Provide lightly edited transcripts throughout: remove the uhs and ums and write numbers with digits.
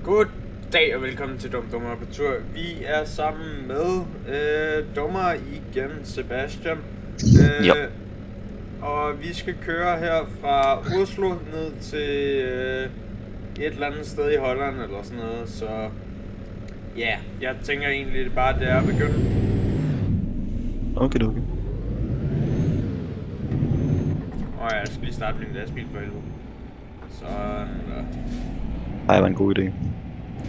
God dag og velkommen til Dummer på tur. Vi er sammen med Dummer igen, Sebastian. Ja. Og vi skal køre her fra Oslo ned til et eller andet sted i Holland eller sådan noget. Så ja, jeg tænker egentlig bare, det er at begynde. Okay. Og jeg skal lige starte min lastbil for helvede. Sådan der. Ej, var en god idé.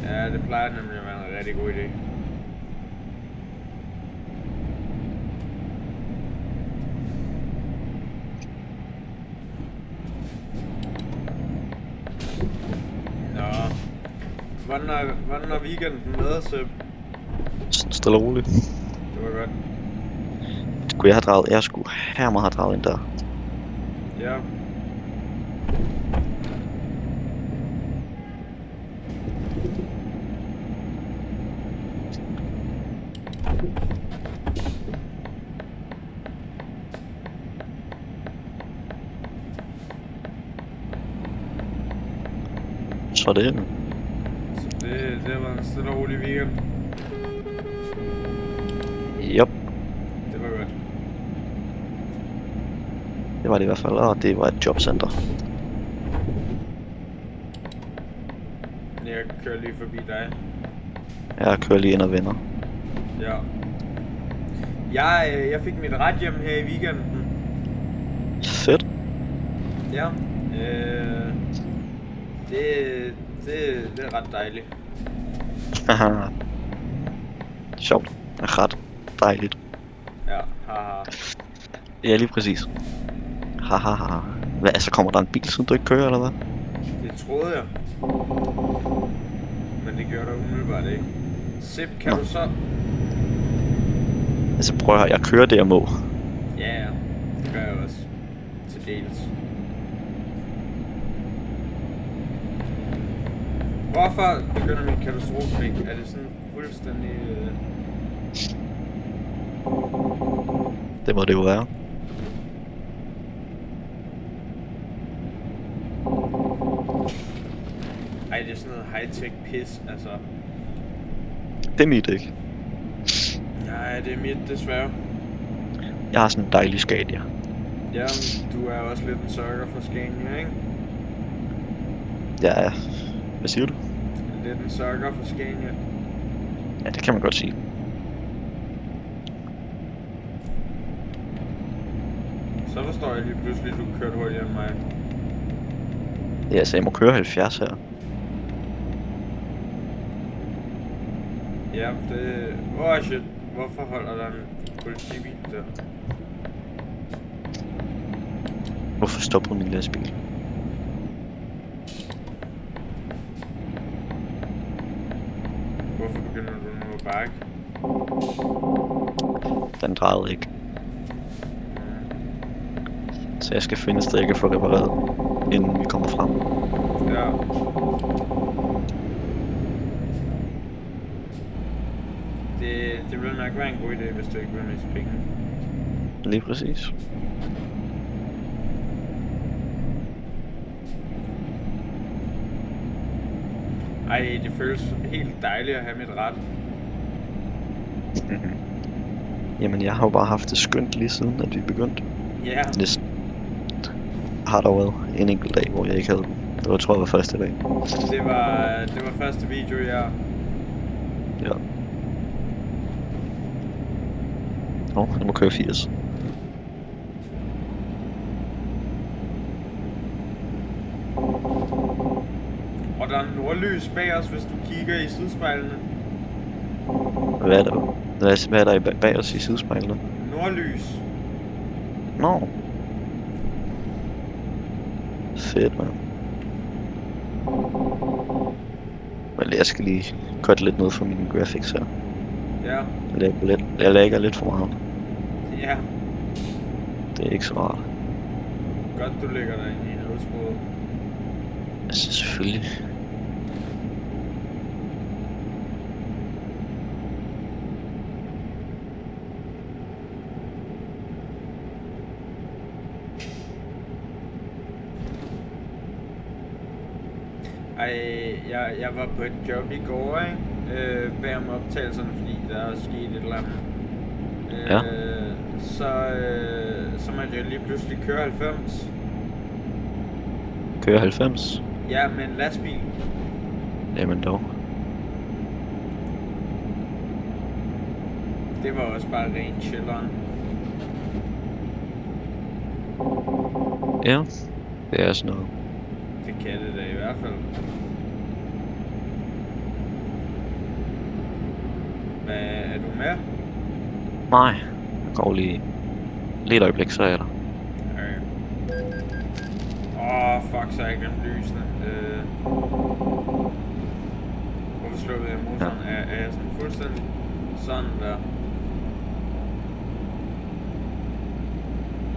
Ja, det plejer nemlig at være en rigtig god idé. Nå. Hvordan er weekenden med, Seb? Stille og roligt. Det var godt. Skulle jeg have draget? Jeg skulle hermed have draget ind der. Ja. Så er det ind. Så det har været en stille og rolig weekend. Yep, Det var godt. det var det i hvert fald, og det var et jobcenter. Jeg kører lige forbi dig. Jeg kører lige ind og vender. Ja. Jeg fik mit ret hjem her i weekenden. Fedt. Ja. Det er ret dejligt. Haha. Sjovt. Ret dejligt. Ja, haha. Ja, lige præcis. Hahaha. Hvad, altså kommer der en bil, siden du ikke kører, eller hvad? Det troede jeg. Men det gjorde der umiddelbart ikke. Sip, kan Nå. du så... Altså prøv at høre, jeg kører det jeg må. Ja, det gør jeg også. Til dels. Hvorfor begynder min katastrofe ikke? Er det sådan fuldstændig... Det må det jo være. Ej, det er sådan noget high-tech pis, altså. Det er mit ikke. Nej, det er mit, desværre. Jeg har sådan en dejlig Scania. Ja, du er også lidt en sørger for Scania, ikke? Ja, hvad siger du? Lidt en sørger for Scania. Ja, det kan man godt sige. Så forstår jeg lige pludselig, at du kørte hurtigere end mig. Ja, altså jeg må køre 70 her. Ja, det... shit. Hvorfor holder der en politibil der? Hvorfor stopper min lastbil? Hvorfor begynder du nu at bakke? Den drejede ikke. Så jeg skal finde et sted, jeg kan få repareret, inden vi kommer frem. Ja. Det ville nok være en god idé, hvis du ikke vil miste penge. Lige præcis. Ej, det føles helt dejligt at have mit ret. Jamen, jeg har jo bare haft det skønt lige siden, at vi begyndte. Ja. Det har der været en enkelt dag, hvor jeg ikke havde den. Det var, tror jeg, var første dag. Det var første video, ja. Ja. Jeg må køre 80. Og der er nordlys bag os, hvis du kigger i sidespejlene. Hvad er der bag os i sidespejlene? Nordlys. Nå. Fedt, mand. Men jeg skal lige cutte lidt ned for mine graphics her. Ja. Jeg lægger lidt for meget. Ja. Det er ikke så rart. Godt, du lægger dig ind i nødsproget. Altså, selvfølgelig. Jeg var på et job i går, ikke? Bag om optagelserne, fordi der er sket et eller andet. Ja. Så måtte jeg lige pludselig køre 90. Kører 90? Ja, med en lastbil. Jamen dog. Det var også bare ren chilleren. Ja, det er sådan noget. Det kan det da i hvert fald. Hvad, er du med? Nej, jeg går lige et øjeblik, så er jeg der. Fuck, så har jeg glemt lysene. Hvorfor slukkede jeg motoren? Ja. Er jeg sådan fuldstændig sådan der?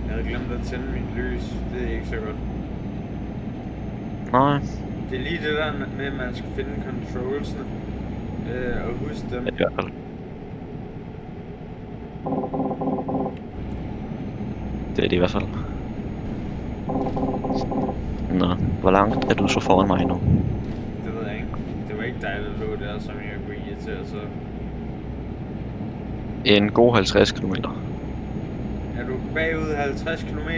Jeg havde glemt at tænde mit lys. Det er ikke så godt. Nej. Det er lige det der med, at man skal finde controlsene. Og huske dem. I hvert fald. Det er det i hvert fald. Nå, hvor langt er du så foran mig nu? Det ved jeg ikke. Det var ikke dig, der lå der, som jeg kunne irritere så. En god 50 km. Er du bagud 50 km?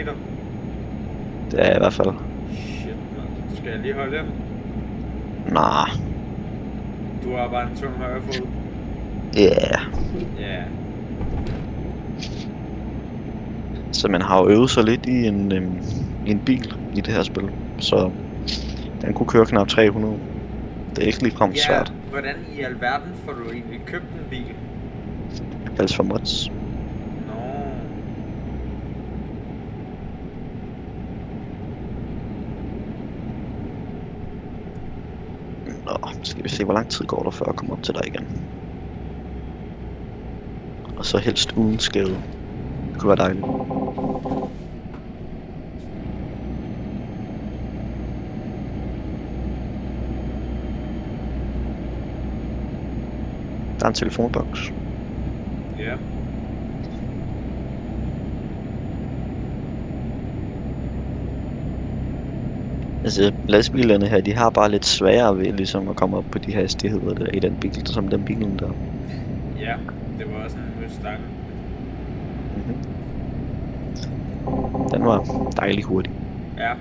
Det er jeg i hvert fald. Shit, man. Skal jeg lige holde hjem? Nej. Du har bare en tung højre fod. Ja. Ja. Så man har jo øvet sig lidt i en bil i det her spil. Så den kunne køre knap 300. Det er ikke ligefrem svært. Hvordan i alverden får du egentlig købt en bil? Kaldes for mods. Nå, skal vi se, hvor lang tid går der før jeg kommer op til dig igen. Og så helst uden skade. Det kunne være dejligt. Der er en telefonboks. Ja. Altså, lastbilerne her, de har bare lidt sværere ved ligesom at komme op på de hastigheder der i den bil, som den bilen der. Ja, det var også en Mustang. Den var dejlig hurtig. Ja.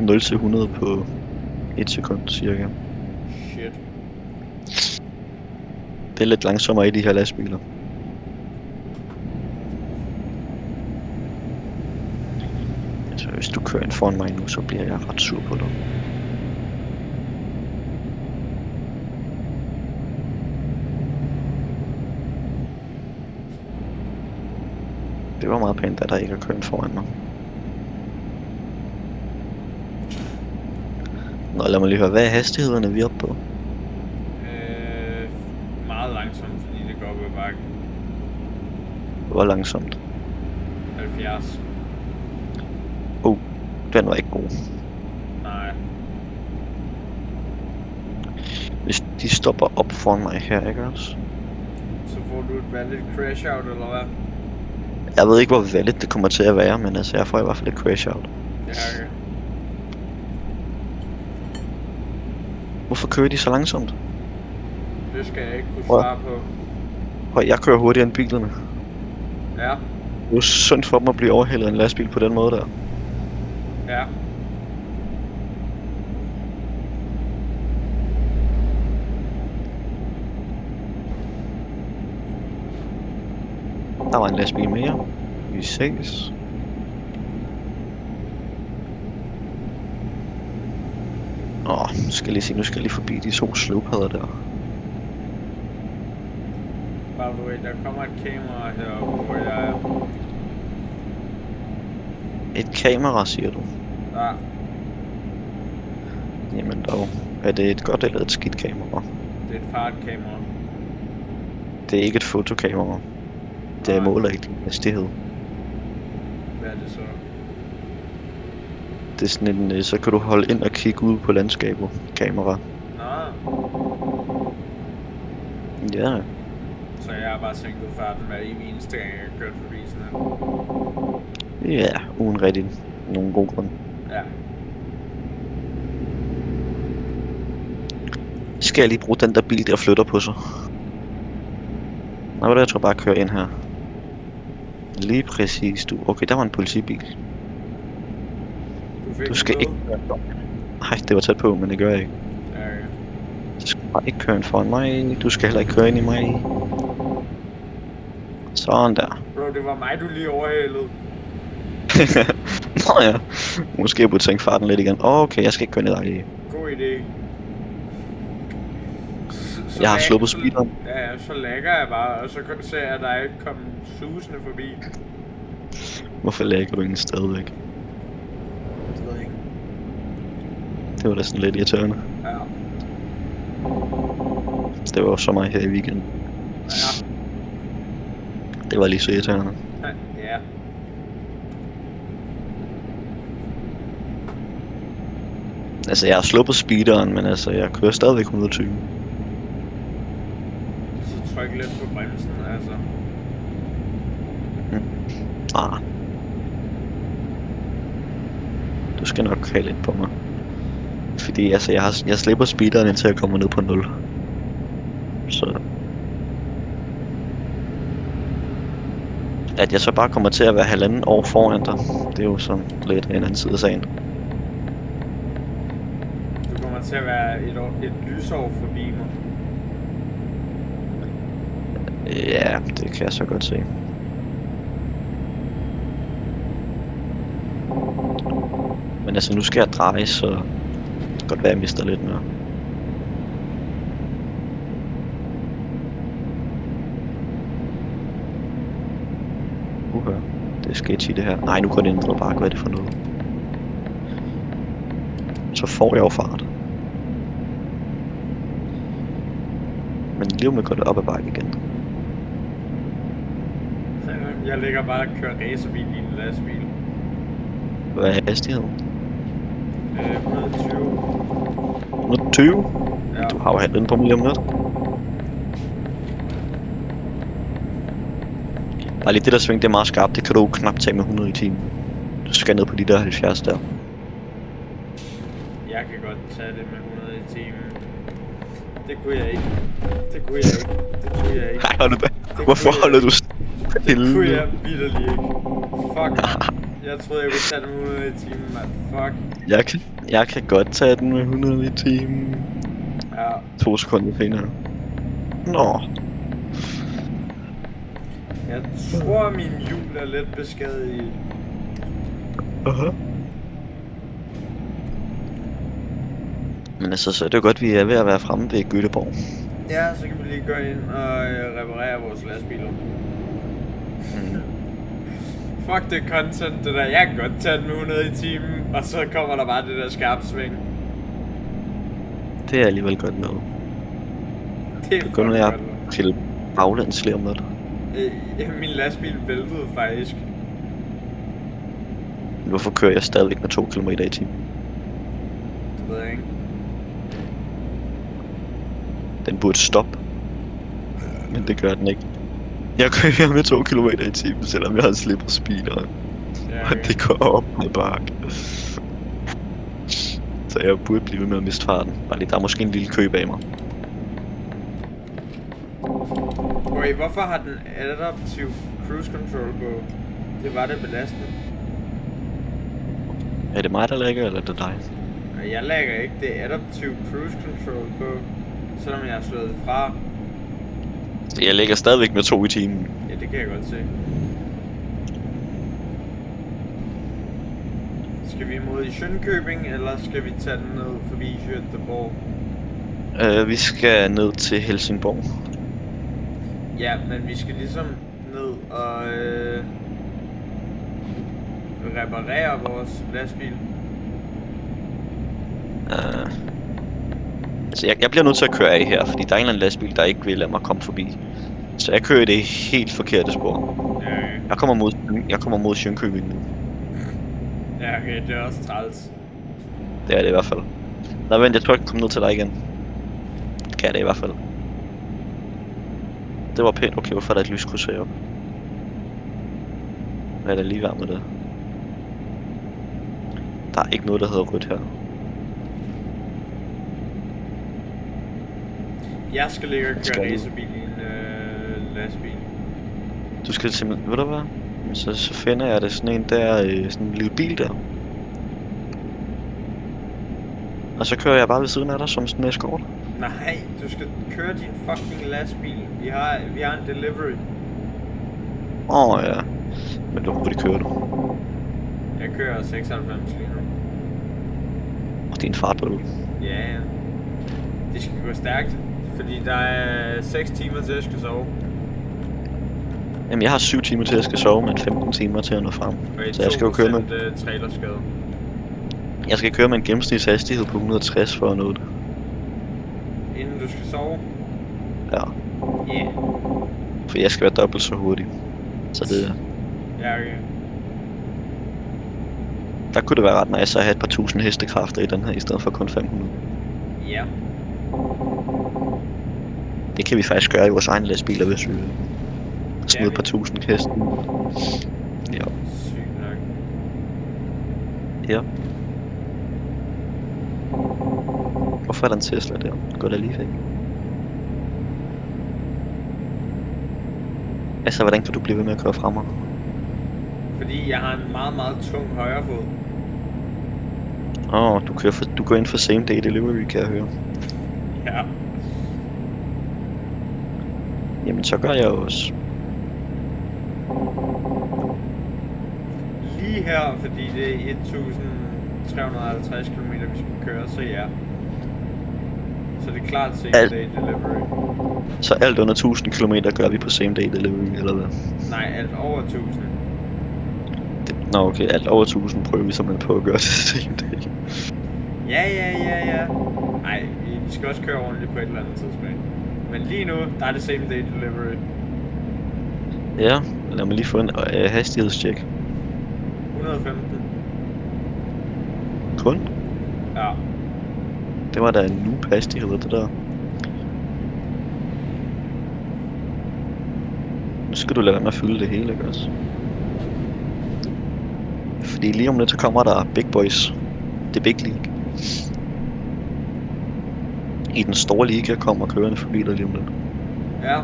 Nul til 100 på 1 sekund cirka. Shit. Det er lidt langsommere i de her lastbiler. Altså hvis du kører ind foran mig nu, så bliver jeg ret sur på dig. Det var meget pænt, at der ikke er kørt foran mig. Nå, lad mig lige høre, hvad er hastighederne vi er oppe på? Meget langsomt, fordi det går op ad bakken. Hvor langsomt? 70. Den var ikke god. Nej. Hvis de stopper op foran mig her, ikke også? Så får du et valid crash out, eller hvad? Jeg ved ikke, hvor valid det kommer til at være, men altså, jeg får i hvert fald et crash out. Ja, okay. Hvorfor kører de så langsomt? Det skal jeg ikke kunne svare på. Prøv, jeg kører hurtigere end bilerne. Ja. Det er jo synd for dem at blive overhældet af en lastbil på den måde der. Ja. Der var en lastbil mere. Vi ses. Nu skal jeg lige se, nu skal jeg lige forbi de to slowpadder der. By the way, der kommer et kamera heroppe, hvor jeg er. Et kamera, siger du? Ja. Jamen dog. Er det et godt eller et skidt kamera? Det er et fartkamera. Det er ikke et fotokamera. Det måler ikke din hastighed. Hvad er det så? Det er sådan en, så kan du holde ind og kigge ud på landskabet. Kamera. Nå. Ja. Så jeg jeg har bare sænket farten hver eneste gang, jeg har kørt forbi sådan en. Ja, uden rigtig nogen god grund. Ja. Skal jeg lige bruge den der bil, der flytter på sig? Nej, jeg tror bare at køre ind her. Lige præcis, du. Okay, der var en politibil. Du skal ikke køre ind. Nej, det var tæt på, men det gør jeg ikke. Ja, okay. Du skal bare ikke køre ind foran mig. Du skal heller ikke køre ind i mig. Sådan der. Bro, det var mig, du lige overhalede. Nå ja. Måske jeg burde tænke farten lidt igen. Okay, jeg skal ikke køre ned i. God idé. Jeg har sluppet speederen. Ja, så lægger jeg bare, og så ser jeg dig komme susende forbi. Hvorfor lægger du ingen stadigvæk? Det ved jeg ikke. Det var da sådan lidt irriterende. Ja. Det var jo så meget her i weekenden. Ja. Det var lige så irriterende. Ja. Altså, jeg har sluppet speederen, men altså, jeg kører stadigvæk 120. Så tryk lidt på bremsen, altså. Du skal nok have lidt på mig. Fordi altså, jeg slipper speederen indtil jeg kommer ned på 0. Så... At jeg så bare kommer til at være 1,5 år foran dig, det er jo sådan lidt en anden side af sagen. Du kommer til at være et lysår forbi mig. Ja, det kan jeg så godt se. Men altså, nu skal jeg dreje, så det kan godt være, at jeg mister lidt mere. Det er sketchy det her. Nej, nu går det indre bakke. Hvad er det for noget? Så får jeg jo fart. Men lige om jeg går det op ad bakke igen. Jeg ligger bare og kører racerbil i en lastbil. Hvad er hastigheden? 120. 120? Ja. Du har jo halvdelen på mig om lidt. Bare lige det der sving, det er meget skarpt. Det kan du knap tage med 100 i timen. Du skal ned på de der 70 der. Jeg kan godt tage det med 100 i timen. Det kunne jeg ikke. Det kunne jeg ikke. Nej, hold da. Hvorfor holder du stille? Det kunne jeg vitterligt ikke. Fuck, man. Jeg troede, jeg kunne tage det med 100 i timen, man. Fuck. Jeg kan godt tage den med 100 i timen. Ja. 2 sekunder senere. Nå. Jeg tror, min hjul er lidt beskadiget. Men altså, så er det jo godt, vi er ved at være fremme ved Göteborg. Ja, så kan vi lige gå ind og reparere vores lastbiler. Fuck det content, det der. Jeg kan godt tage den med 100 i timen, og så kommer der bare det der skarpe sving. Det er alligevel godt noget. Det er fucking godt. Jeg til baglands lige om lidt. Min lastbil væltede faktisk. Hvorfor kører jeg stadigvæk med 2 km i timen? Det ved jeg ikke. Den burde stoppe. Men det gør den ikke. Jeg kører med 2 km i timen, selvom jeg har slippet speederen. Ja, okay. Og det går op med bakke. Så jeg burde blive ved med at miste farten. Bare lige, der er måske en lille kø bag mig. Okay, hvorfor har den adaptive cruise control på? Det var det belastende. Er det mig, der lægger, eller er det dig? Jeg lægger ikke det adaptive cruise control på, selvom jeg har slået det fra. Jeg lægger stadigvæk med 2 i timen. Ja, det kan jeg godt se. Skal vi mod i Schönkøbing, eller skal vi tage den ned forbi Göteborg? Vi skal ned til Helsingborg. Ja, men vi skal ligesom ned og reparere vores lastbil. Altså jeg bliver nødt til at køre af her, fordi der er en eller anden lastbil, der ikke vil lade mig komme forbi. Så jeg kører det helt forkerte spor. Ja. Jeg kommer mod Schönkøbing nu. Ja, okay, det er også træls. Det er det i hvert fald. Nå vent, jeg tror jeg kan komme ned til dig igen. Det kan jeg det i hvert fald. Det var pænt. Okay, hvorfor er der et lyskryds heroppe? Hvad er der lige værd med det? Der er ikke noget, der hedder rødt her. Jeg skal ligge og Skal køre du? racerbil i en lastbil. Du skal simpelthen... Ved du hvad? Så finder jeg det sådan en der... sådan en lille bil der. Og så kører jeg bare ved siden af dig som sådan en escort. Nej, du skal køre din fucking lastbil. Vi har en delivery. Ja. Men hvor hurtigt kører du? Jeg kører 96 lige nu. Og det er en fartbølle. Ja. Det skal gå stærkt, fordi der er 6 timer til at skal sove. Jamen jeg har 7 timer til at skal sove, men 15 timer til at nå frem. Så jeg skal jo køre med... trailerskade. Jeg skal køre med en gennemsnitshastighed på 160 for at nå det. Inden du skal sove? Ja. Ja. For jeg skal være dobbelt så hurtig. Så det... Ja, okay. Der kunne det være ret nice at have et par tusind hestekræfter i den her, i stedet for kun 500. Ja. Det kan vi faktisk gøre i vores egen lastbiler, hvis vi smide et par tusind heste. Ja. Sygt nok. Ja. Hvorfor er der en Tesla der? Gå da lige væk. Altså, hvordan kan du blive ved med at køre frem? Fordi jeg har en meget, meget tung højre fod. Du går ind for same day delivery, kan jeg høre. Ja. Jamen, så gør jeg også. Lige her, fordi det er 1350 km vi skal køre, så ja. Så det er klart same day delivery. Så alt under 1000 km gør vi på same day delivery, eller hvad? Nej, alt over 1000. Nå okay, alt over 1000 prøver vi simpelthen på at gøre til same day. Ja. Ej, vi skal også køre ordentligt på et eller andet tidspunkt. Men lige nu, der er det same day delivery. Ja, lad mig lige få en hastighedstjek. 115. Kun? Ja. Det var da en noob hastighed, det der. Nu skal du lade være med at fylde det hele, ikke også? Fordi lige om lidt, så kommer der Big Boys. Det Big League. I den store liga kommer kørende forbi dig lige om lidt. Ja.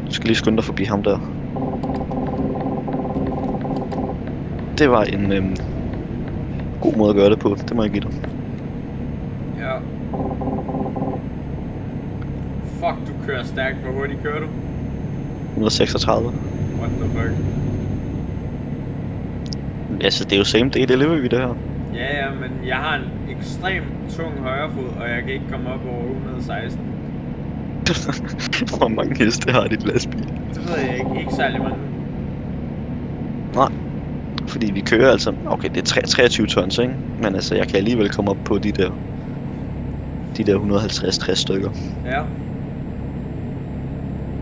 Du skal lige skynde dig forbi ham der. Det var en god måde at gøre det på, det må jeg give dig. Ja. Fuck, du kører stærkt. Hvor hurtigt kører du? 136. What the fuck? Altså, det er jo same day delivery det her. Ja, men jeg har en ekstrem tung højrefod, og jeg kan ikke komme op over 116. Hvor mange heste har dit lastbil? Det ved jeg ikke. Ikke særlig mange. Nej. Fordi vi kører altså... Okay, det er 23 tons, ikke? Men altså, jeg kan alligevel komme op på de der 150-60 stykker. Ja.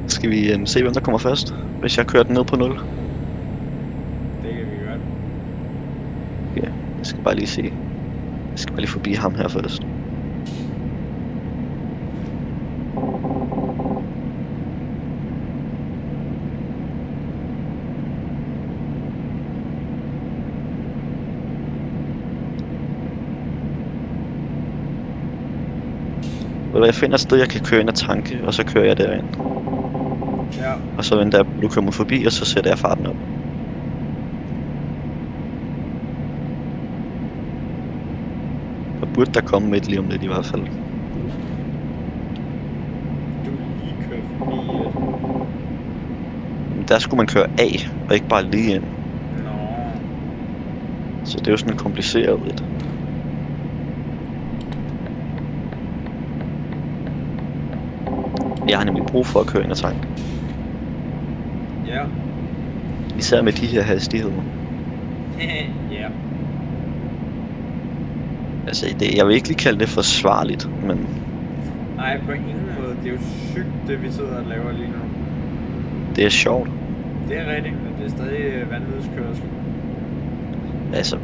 Skal vi se, hvem der kommer først? Hvis jeg kører den ned på 0? Det kan vi godt. Ja, jeg skal bare lige se. Jeg skal bare lige forbi ham her først. Jeg finder et sted, jeg kan køre ind og tanke, og så kører jeg derind. Ja. Og så venter jeg, du kommer forbi, og så sætter jeg farten op. Og burde der komme med lige om lidt i hvert fald. Du lige kørt forbi et. Der skulle man køre af, og ikke bare lige ind. Nå. Så det er jo sådan kompliceret lidt. Jeg har nemlig brug for at køre ind og tanke. Ja. Især med de her hastigheder. Ja. Altså, jeg vil ikke lige kalde det forsvarligt, men... Nej, på ingen måde. Det er jo sygt, det vi sidder og laver lige nu. Det er sjovt. Det er rigtigt, men det er stadig vanvidskørsel. Altså,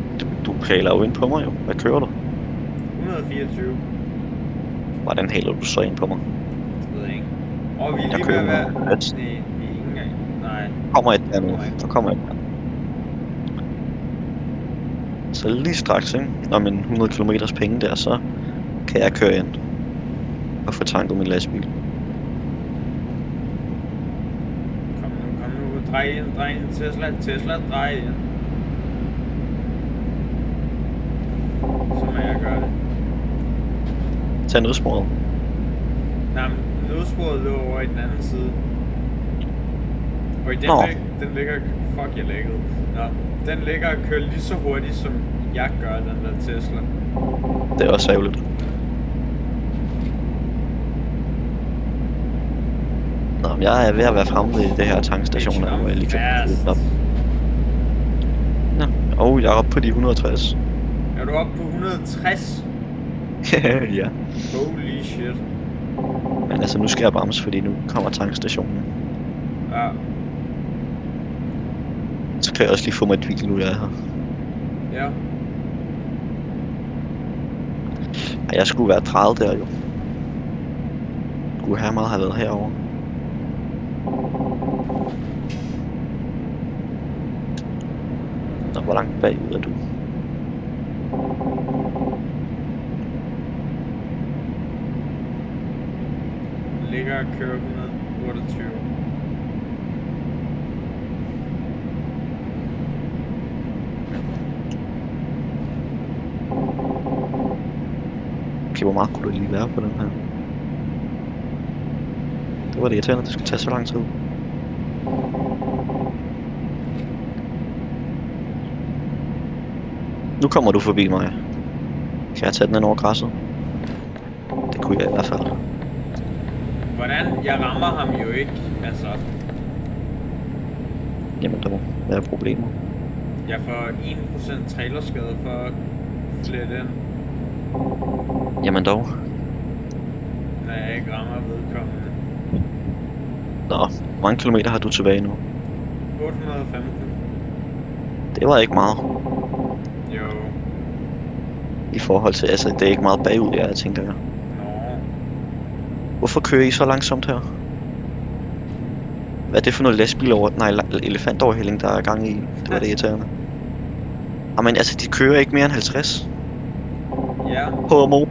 du haler jo ind på mig jo. Hvad kører du? 124. Hvordan haler du så ind på mig? Det ved jeg ikke. Og vi er Jeg lige ved kører at være... 160. Nej, vi er ikke engang... Nej. Der kommer et der nu. Kommer ikke. Der kommer et der. Så lige straks, ikke? Om en 100 km penge der, så kan jeg køre ind og få tanket min lastbil. Kom nu. Drej ind. Tesla, drej ind. Så må jeg gøre det. Tag nødsporet. Nej, men nødsporet lå over i den anden side. Og i den, den ligger... Fuck, jeg lækkede. Nå, den ligger og kører lige så hurtigt, som jeg gør, den der Tesla. Det er også ærgerligt. Nå, men jeg er ved at være fremme ved det her tankstation, hvor jeg lige kan fast. op. Ja, og jeg er oppe på de 160. Er du oppe på 160? Ja. Holy shit. Men altså, nu skal jeg bremse, fordi nu kommer tankstationen. Ja. Så kan jeg også lige få mig et hvil, nu jeg er her. Ja. Ej, jeg skulle være 30 der jo. Skulle have meget have været herovre. Nå, hvor langt bagud er du? Ligger og kører 128. Okay, hvor meget kunne du lige være på den her? Det var det irriterende, at det skal tage så lang tid. Nu kommer du forbi mig. Kan jeg tage den ind over græsset? Det kunne jeg i hvert fald. Hvordan? Jeg rammer ham jo ikke, altså. Jamen dog, hvad er problemet? Jeg får 1% trailerskade for at flette ind, Jamen dog. når jeg ikke rammer vedkommende. Nå, hvor mange kilometer har du tilbage nu? 815. Det var ikke meget. Jo. I forhold til, altså det er ikke meget bagud, jeg tænker jeg. Nå. Hvorfor kører I så langsomt her? Hvad er det for noget lastbil over... Nej, elefantoverhælling, der er gang i. Det var det irriterende. Jamen altså, de kører ikke mere end 50 Ja. på mo.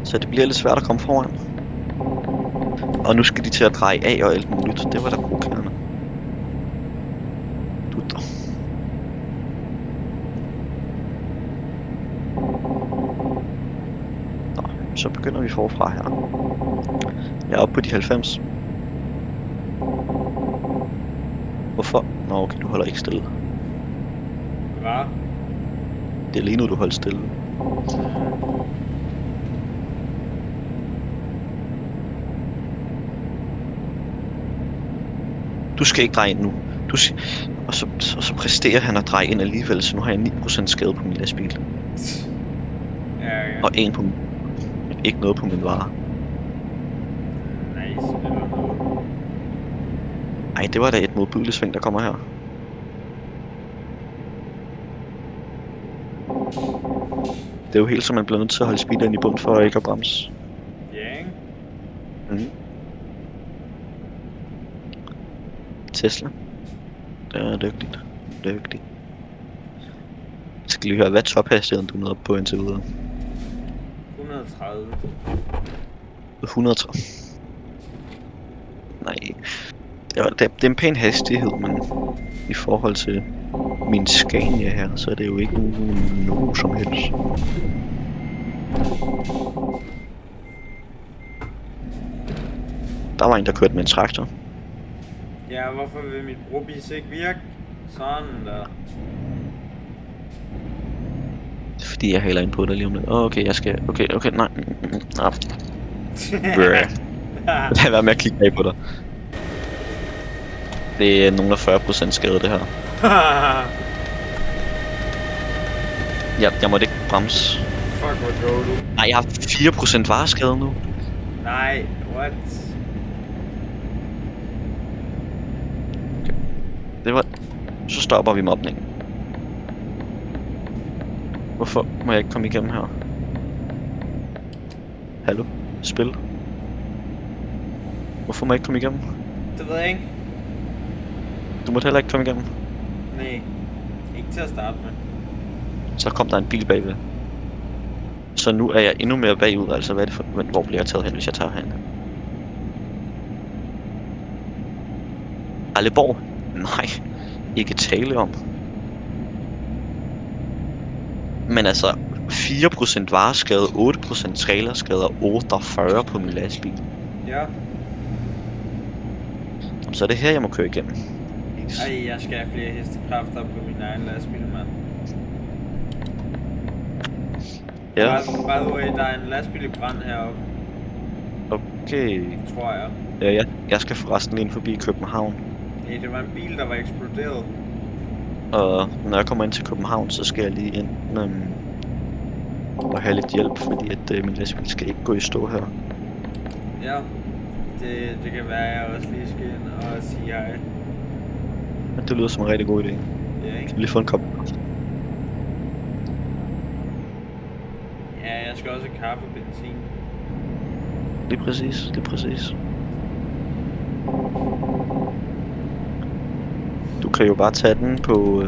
Så det bliver lidt svært at komme foran. Og nu skal de til at dreje af og alt muligt. Det var da provokerende. Dutter. Nå, så begynder vi forfra her. Jeg er oppe på de 90. Hvorfor? Nå okay, du holder ikke stille. Hvad? Det er lige nu, du holder stille. Du skal ikke dreje ind nu. Og så præsterer han at dreje ind alligevel, så nu har jeg 9% skade på min lastbil. Ja. Og 1 på min... Ikke noget på min vare. Nice, eller noget. Ej, det var da et modbydeligt sving, der kommer her. Det er jo helt som man bliver nødt til at holde speederen i bund for at ikke at bremse. Ja, ikke? Mhm. Tesla. Det er dygtigt. Dygtigt. Jeg skal lige høre, hvad tophastigheden du er nede op på indtil videre? 130. 130. Nej. Det er en pæn hastighed, men i forhold til min Scania her, så er det jo ikke nogen som helst. Der var en, der kørte med en traktor. Ja, hvorfor vil mit brobis ikke virke? Sådan der. Fordi jeg hælder ind på dig lige om lidt. Okay, jeg skal... Okay, nej. Lad være med at kigge bag på dig. Det er nogen af 40% skade, det her. Jeg måtte ikke bremse. Fuck, hvor går du? Nej, jeg har 4% vareskade nu. Nej, what? Det var... Så stopper vi mobningen. Hvorfor må jeg ikke komme igennem her? Hallo? Spil? Hvorfor må jeg ikke komme igennem? Det ved jeg ikke. Du må heller ikke komme igennem. Nej. Ikke til at starte med. Så kom der en bil bagved. Så nu er jeg endnu mere bagud, altså hvad er det for... Men hvor bliver jeg taget hen, hvis jeg tager hen? Alleborg? Nej, ikke tale om. Men altså, 4% vareskade, 8% trailerskade og 48 på min lastbil. Ja. Så er det her, jeg må køre igennem. Ej, jeg skal have flere hestekræfter på min egen lastbil, mand. Ja. By the way, der er en lastbil i brand heroppe, Okay. tror jeg. Ja, jeg skal forresten lige ind forbi København. Nej, det var en bil, der var eksploderet. Og når jeg kommer ind til København, så skal jeg lige ind og have lidt hjælp, fordi at min lastbil skal ikke gå i stå her. Ja. Det kan være, at jeg også lige skal ind og sige hej. Men det lyder som en rigtig god idé. Ja, ikke? Kan vi lige få en kop? Ja, jeg skal også have kaffe og benzin. Lige præcis, lige præcis. Du kan jo bare tage den på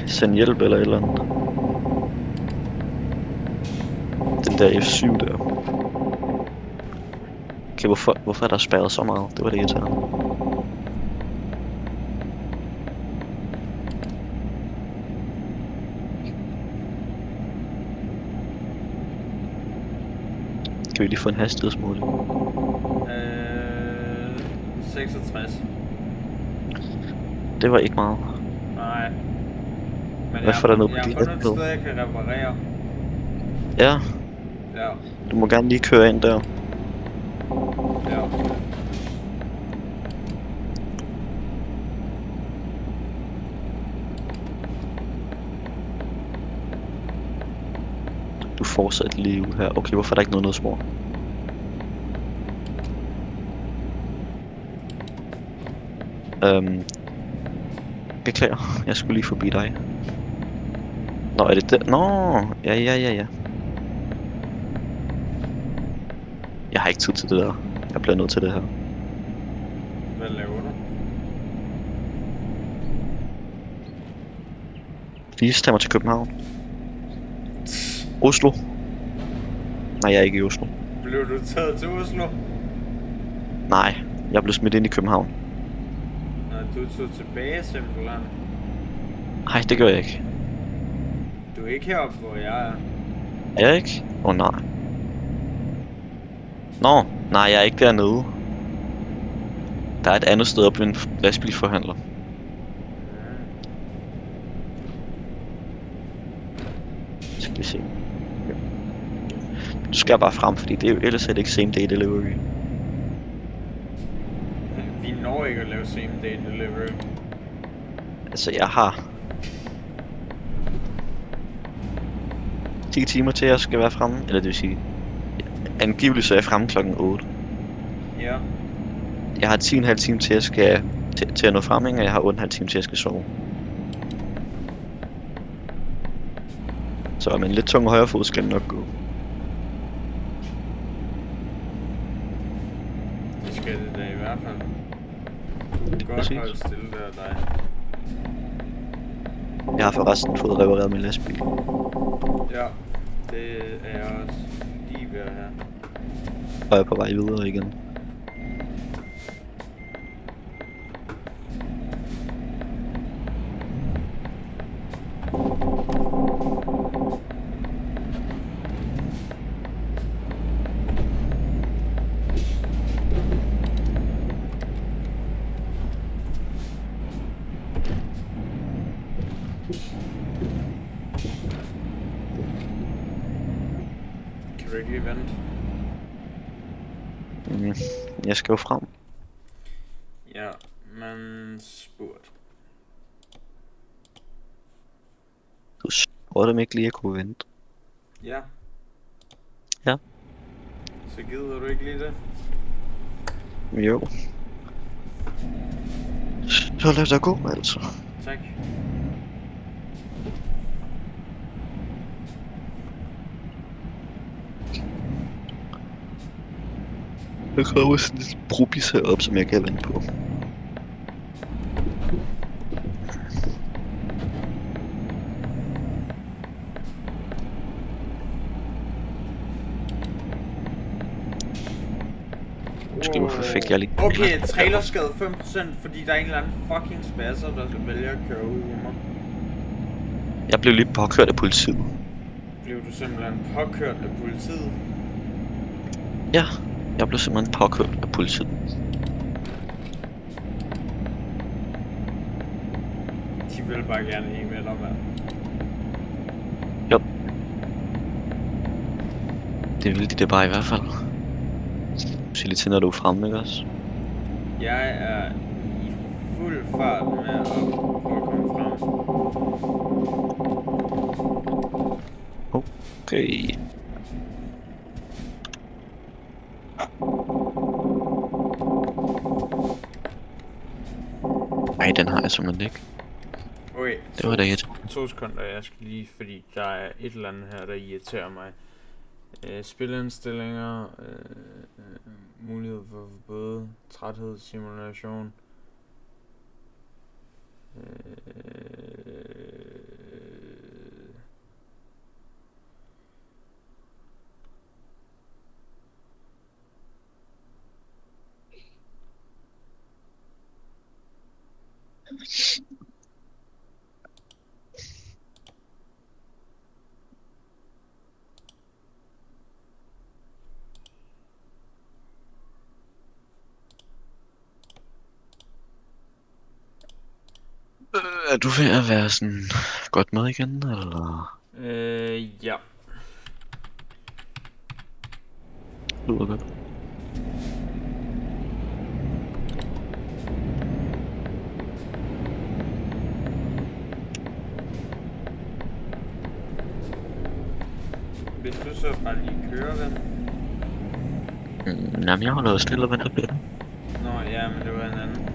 send hjælp eller et eller andet. Den der F7 der. Okay, hvorfor er der spærret så meget? Det var det irriterende. Kan vi lige få en hastighedsmåling? 66. Det var ikke meget. Nej. Men Hvad får der noget på jeg de har fundet et hastigheder? sted, jeg kan reparere. Ja, Ja. du må gerne lige køre ind der. Ja. Du fortsætter lige ud her. Okay, hvorfor er der ikke noget nødspor? Beklager, jeg skulle lige forbi dig. Nå, er det der? Nå, ja. Jeg har ikke tid til det der. Jeg bliver nødt til det her. Hvad laver du? Please, tag mig til København. Oslo. Nej, jeg er ikke i Oslo. Blev du taget til Oslo? Nej, jeg blev smidt ind i København. Nej, du tog tilbage simpelthen. Nej, det gør jeg ikke. Du er ikke heroppe, hvor jeg er. Er jeg ikke? Nej. Nå, nej, jeg er ikke dernede. Der er et andet sted oppe ved en lastbilforhandler. Skal vi se. Du skal bare frem, fordi det er jo ellers ikke same day delivery. Vi når ikke at lave same day delivery. Altså, jeg har 10 timer til, at jeg skal være fremme. Eller det vil sige, angiveligt så er jeg fremme klokken 8. Ja. Jeg har 10,5 timer til, at jeg skal til at nå frem, og jeg har 8,5 timer til, at jeg skal sove. Så med en lidt tung højre fod skal det nok gå. Det skal det da i hvert fald. Du kan godt Præcis. holde stille der, dig. Jeg har forresten fået repareret min lastbil. Ja, det er jeg også lige ved at have. Og jeg er på vej videre igen. Kan du ikke lige vente? Jeg skal jo frem. Ja, men spurgt. Du spurgte mig ikke lige, at jeg kunne vente. Ja. Ja. Så gider du ikke lige det? Jo. Så lad det gå, altså. Tak. Der kommer sådan et brubis heroppe, som jeg kan vende på. Skriver for fik jeg lige. Okay, trailerskade 5%, fordi der er en eller anden fucking spasser, der vælger at køre ud i mig. Jeg blev lige påkørt af politiet. Blev du simpelthen påkørt af politiet? Ja, jeg blev simpelthen påkørt af politiet. De vil bare gerne lige med dig, mand. Jo. Det ville de det bare i hvert fald. Se lige til, når du er fremme, ikke også? Jeg er i fuld fart med at prøve at komme frem. Okay. Ej, den har jeg simpelthen ikke. Okay, Det var da et. 2 sekunder, jeg skal lige, fordi der er et eller andet her, der irriterer mig. Spilindstillinger, mulighed for både træthed, simulation. Er du ved at være sådan godt med igen, eller? Ja. Lyder godt. Hvis du så bare lige kører, ven. Jamen, jeg holder stille og venter på det. Nå, ja, men det var en anden.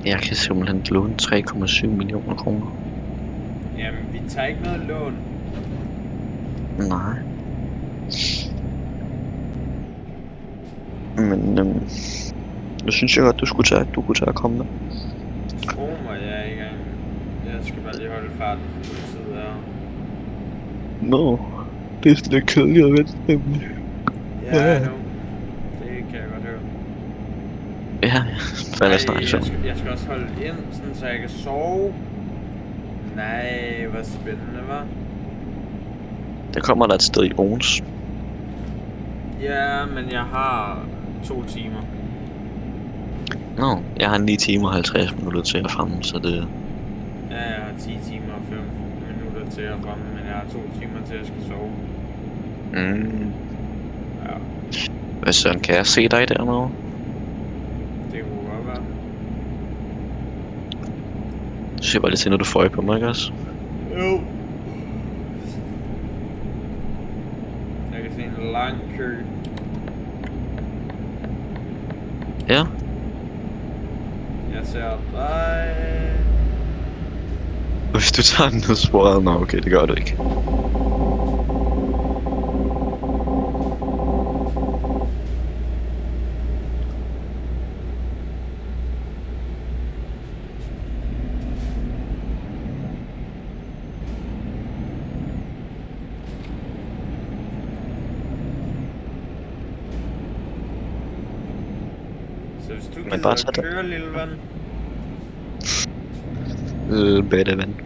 Jeg kan simpelthen låne 3,7 millioner kroner. Jamen, vi tager ikke noget lån. Nej. Men nu synes jeg godt, du kunne tage at komme med. Tro mig, jeg er i gang. Jeg skal bare lige holde farten for politiet her. Nå, det er sådan lidt kedeligt at vente nemlig. Ja, nu. Det kan jeg godt høre. Ja, falder snart i søvn. Jeg skal også holde ind, sådan, så jeg kan sove. Nej, hvor spændende, hva'? Der kommer der et sted i Ogens. Ja, men jeg har 2 timer. Nå, jeg har 9 timer og 50 minutter til at fremme, så det... Ja, jeg har 10 timer og 5 minutter til at fremme, men jeg har 2 timer til at skal sove. Ja, Hvad søren, kan jeg se dig dernede? det kunne godt være. Du ser bare lidt til, når du får på mig, ikke også? Jo. Jeg kan se en lang kø. Ja. Jeg ser dig. Hvis du tager den ned sporet, nå okay, det gør du ikke. Så hvis du Men bare gider tag at køre, lille ven. Bedre ven.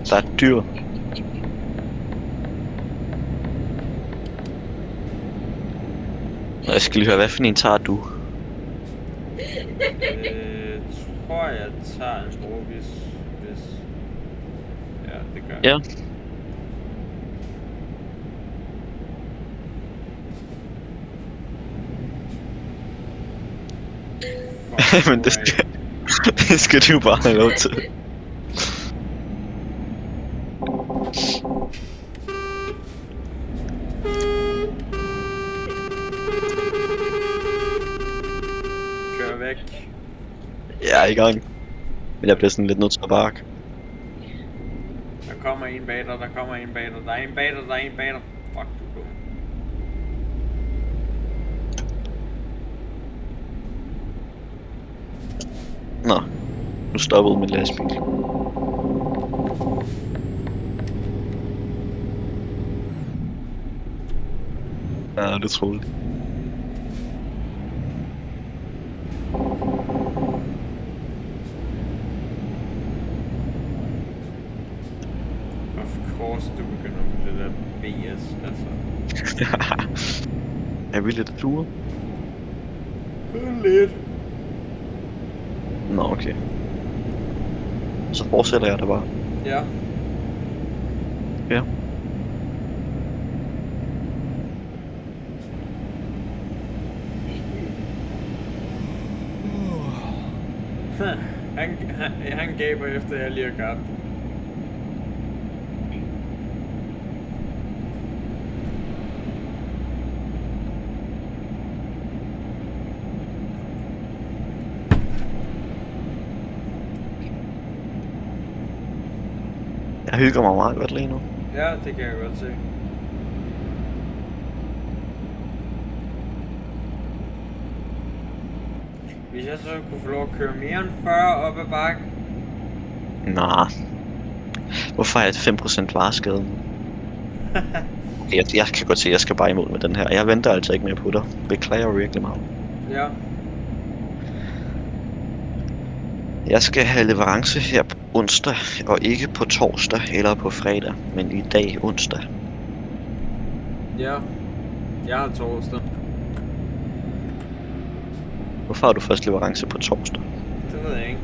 Der er et dyr. Jeg skal lige høre, hvad for en tager du? Tror jeg tager en brobis, hvis... Ja, det gør jeg. Ja. Men det skal du bare have lov til. Kør væk. Jeg er i gang. Men jeg bliver sådan lidt nødt til at bakke. Der kommer en bag dig, der kommer en bag dig. Der er en bag dig, der er en bag dig. Fuck, du er dum. Nå. Nu stoppede min lastbil. Ja, det troede jeg. Of course, du begynder med det der BS, altså. Er vi lidt sure? Lidt. Nå, okay. Så fortsætter jeg det bare. Ja. Ja. Han gaber efter jeg lige har gjort. Jeg hygger mig meget godt lige nu. Ja, det kan jeg godt se. Hvis jeg så kunne få lov at køre mere end 40 op ad bakken. Nej. Hvorfor er jeg 5% vareskade? Jeg kan godt se, at jeg skal bare imod med den her. Jeg venter altså ikke mere på dig. Beklager virkelig meget. Ja. Jeg skal have leverance her på onsdag, og ikke på torsdag eller på fredag, men i dag onsdag. Ja. Jeg har torsdag. Hvorfor har du først leverance på torsdag? Det ved jeg ikke.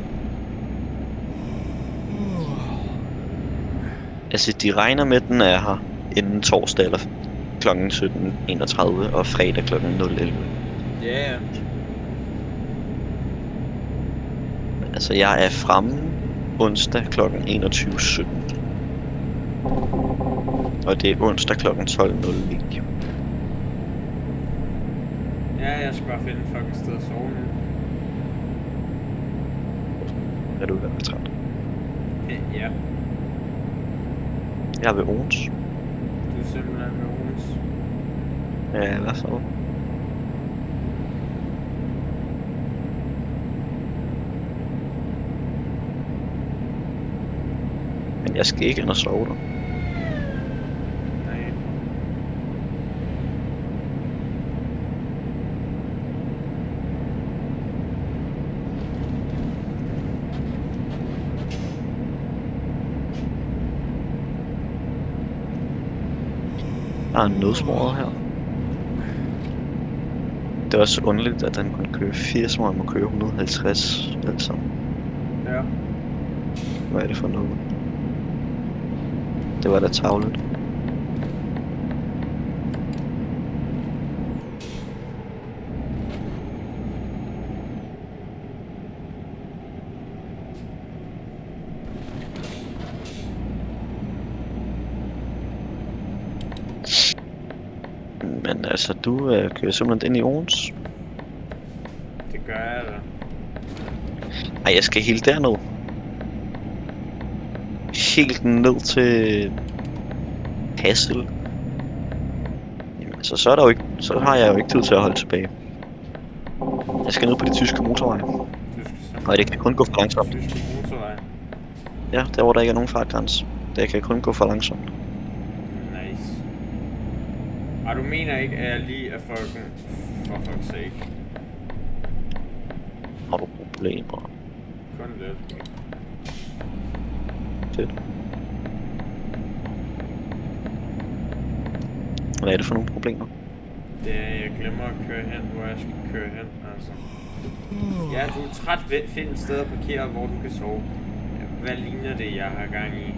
Altså, de regner med, den er her inden torsdag eller kl. 17.31 og fredag kl. 0.11. Ja, ja. Altså, jeg er fremme onsdag kl. 21.17. Og det er onsdag kl. 12.09. Ja, jeg skal bare finde et fucking sted at sove nu. Er du i hvert fald træt? Ja. Jeg er ved Ons. Du er simpelthen med Ons. Ja, i hvert fald. Men jeg skal ikke ind og sove der. Nej. Der er en nødsmåret her. Det er også underligt, at den kun kører 80, hvor man må køre 150 alt sammen. Ja. Hvad er det for noget? Det var da tavlet. Men altså, du kører simpelthen ind i Ons. Det gør jeg da. Ej, jeg skal helt derned. Helt ned til Kassel. Jamen altså, så er der jo ikke, så har jeg jo ikke tid til at holde tilbage. Jeg skal ned på de tyske motorveje. Du skal Og det kan kun gå for langsomt. tyske motorvej. Ja, der hvor der ikke er nogen fartgrænse. Det kan kun gå for langsomt. Nice. Og du mener ikke, at jeg lige er fucking... For fuck's sake. Har du problemer? Kun lidt. Fedt. Hvad er det for nogle problemer? Det er, jeg glemmer at køre hen, hvor jeg skal køre hen, altså. Ja, du er træt ved at finde et sted at parkere, hvor du kan sove. Hvad ligner det, jeg har gang i?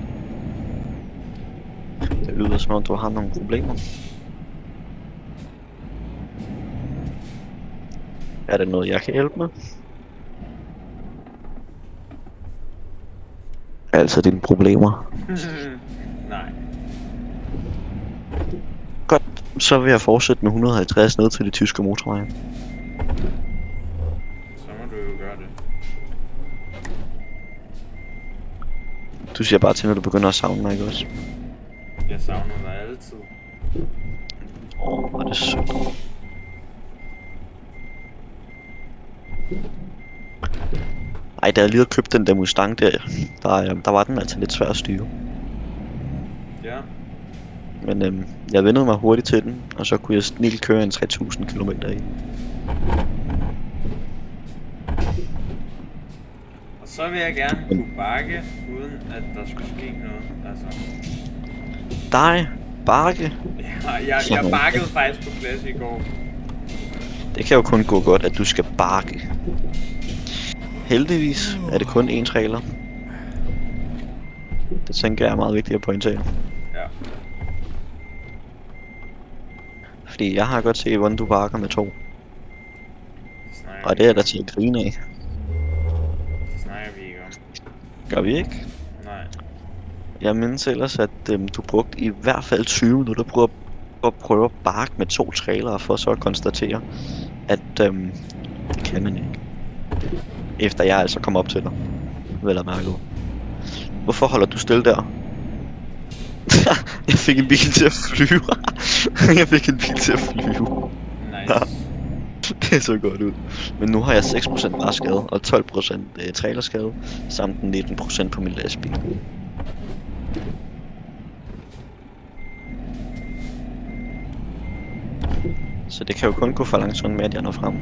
Det lyder som om du har nogle problemer. Er det noget, jeg kan hjælpe med? Altså dine problemer. Nej. Godt, så vil jeg fortsætte med 150 ned til de tyske motorveje. Så må du jo gøre det. Du siger bare til, når du begynder at savne mig, ikke også? Jeg savner dig altid. Hvor er det sødt. Ej, da jeg lige havde købt den der Mustang der var den altså lidt svær at styre. Ja. Men jeg vendede mig hurtigt til den, og så kunne jeg snilt køre en 3000 km i. Og så vil jeg gerne kunne bakke, uden at der skulle ske noget. Altså. Dig, bakke. Ja, jeg bakkede faktisk på plads i går. Det kan jo kun gå godt, at du skal bakke. Heldigvis er det kun én trailer. Det tænker jeg er meget vigtigt at pointere. Ja. Fordi jeg har godt set, hvordan du bakker med 2. Og det er der til at grine af. Det snakker vi ikke om. Gør vi ikke? Nej. Jeg mindes ellers, at du brugte i hvert fald 20 minutter på at prøve at bakke med 2 trailere, for så at konstatere, at det kan man ikke. Efter jeg altså kom op til dig. Vel at mærke. Hvorfor holder du stille der? Jeg fik en bil til at flyve. Jeg fik en bil til at flyve. Nice. Det så godt ud. Men nu har jeg 6% bare skade og 12% trailerskade, samt 19% på min lastbil. Så det kan jo kun gå for langsomt med, at jeg når frem.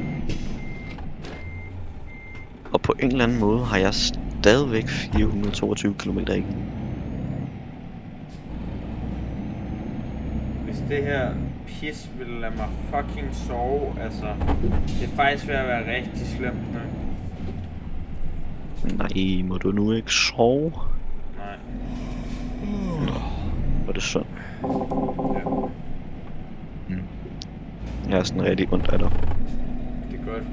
Og på en eller anden måde har jeg stadigvæk 422 km igen. Hvis det her pis vil lade mig fucking sove, altså, det er faktisk ved at være rigtig slemt nu. Nej, må du nu ikke sove? Nej. Var det sådan? Ja. Jeg er sådan rigtig ondt af dig. Det er godt.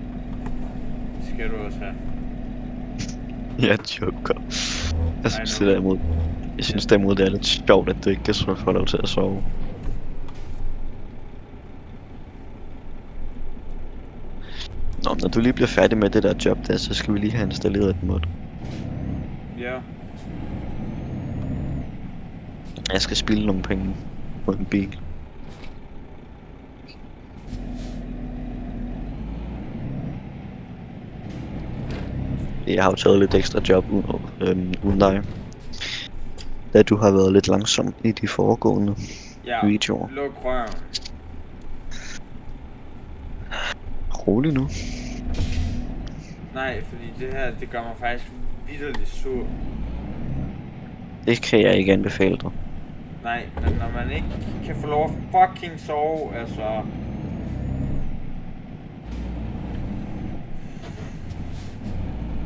Det skal du også have. Jeg joker. Jeg synes derimod, det er lidt sjovt, at du ikke kan få lov til at sove. Nå, når du lige bliver færdig med det der job der, så skal vi lige have installeret et mod. Ja. Jeg skal spilde nogle penge på en bil. Jeg har jo taget lidt ekstra job uden dig. Da du har været lidt langsom i de foregående videoer. Luk røven. Rolig nu. Nej, fordi det her, det gør mig faktisk vitterligt sur. Det kan jeg ikke anbefale dig. Nej, men når man ikke kan få lov at fucking sove, altså...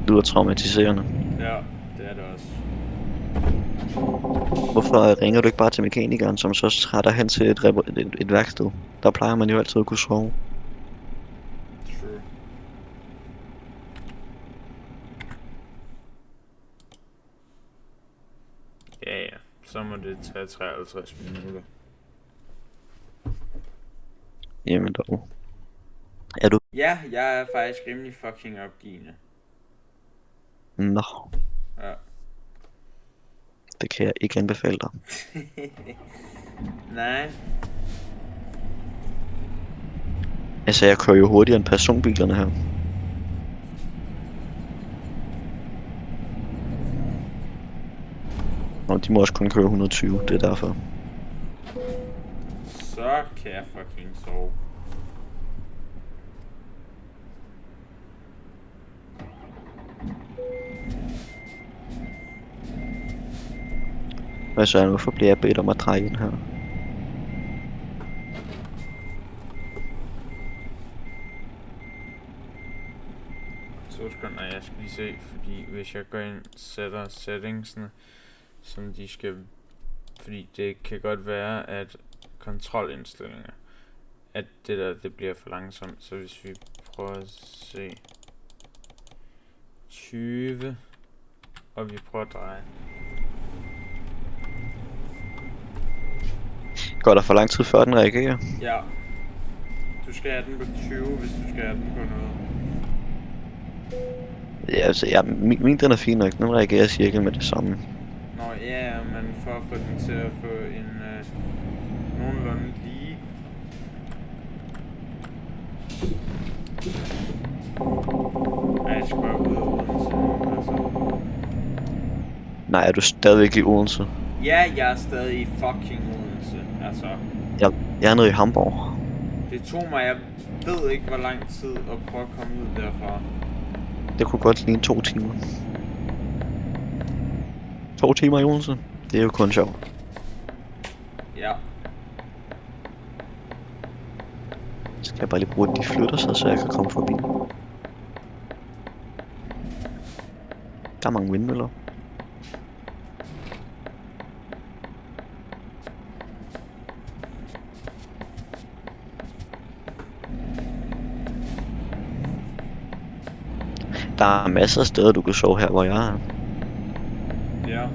Det lyder traumatiserende. Ja, det er det også. Hvorfor ringer du ikke bare til mekanikeren, som så tager dig hen til et værksted? Der plejer man jo altid at kunne sove. True. Ja, så må det tage 53 minutter. Jamen dog. Er du? Ja, jeg er faktisk rimelig fucking opgivende. Nå. Ja. Det kan jeg ikke anbefale dig. Nej. Altså, jeg kører jo hurtigere end personbilerne her. Og de må også kun køre 120, det er derfor. Så kan jeg fucking sove. Hvad så, hvorfor bliver jeg bedt om at dreje ind her? Så sekunder, jeg skal lige se, fordi hvis jeg går ind og sætter settingsene, som de skal, fordi det kan godt være, at kontrolindstillinger, at det der, det bliver for langsomt, så hvis vi prøver at se 20, og vi prøver at dreje. Går der for lang tid før den reagerer? Ja. Du skal have den på 20, hvis du skal have den på noget. Ja, altså, min den er fin nok. Den reagerer cirka med det samme. Nå ja, men for at få den til at få en nogenlunde lige. Ej, jeg skal bare ud af Odense nu, altså. Nej, er du stadigvæk i Odense? Ja, jeg er stadig i fucking Odense, altså. Jeg er nede i Hamburg. Det tog mig, jeg ved ikke hvor lang tid at prøve at komme ud derfra. Det kunne godt ligne 2 timer. 2 timer i Odense? Det er jo kun sjovt. Ja. Så skal jeg bare lige bruge, at de flytter sig, så jeg kan komme forbi. Der er mange vindmøller. Der er masser af steder, du kan sove her, hvor jeg er. Ja.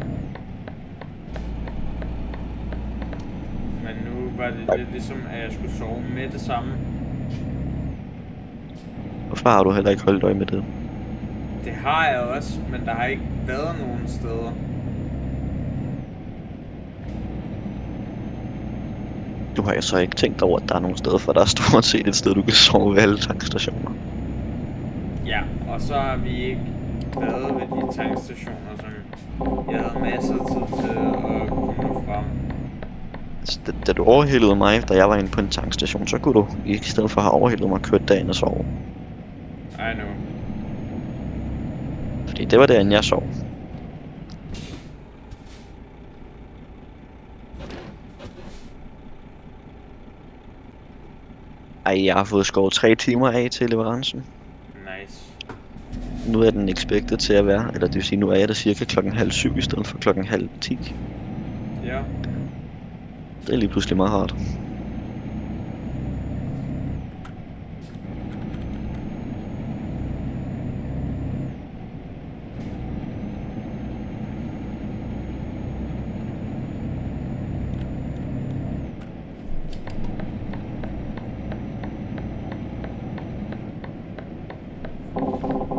Men nu var det lidt ligesom, at jeg skulle sove med det samme. Hvorfor har du heller ikke holdt øje med det? Det har jeg også, men der har ikke været nogen steder. Du har jo så ikke tænkt over, at der er nogle steder, for der er stort set et sted, du kan sove ved alle tankstationer. Ja, og så har vi ikke været ved de tankstationer, som jeg havde masser af tid til at kunne nå frem. Altså, da du overhældede mig, da jeg var inde på en tankstation, så kunne du, i stedet for at have overhældet mig, kørt dagen og sove. I know. Fordi det var derinde, jeg sov. Ej, jeg har fået skåret 3 timer af til leverancen. Nice. Nu er den expected til at være, eller det vil sige, nu er jeg der cirka 6:30 i stedet for 9:30. Ja. Det er lige pludselig meget rart.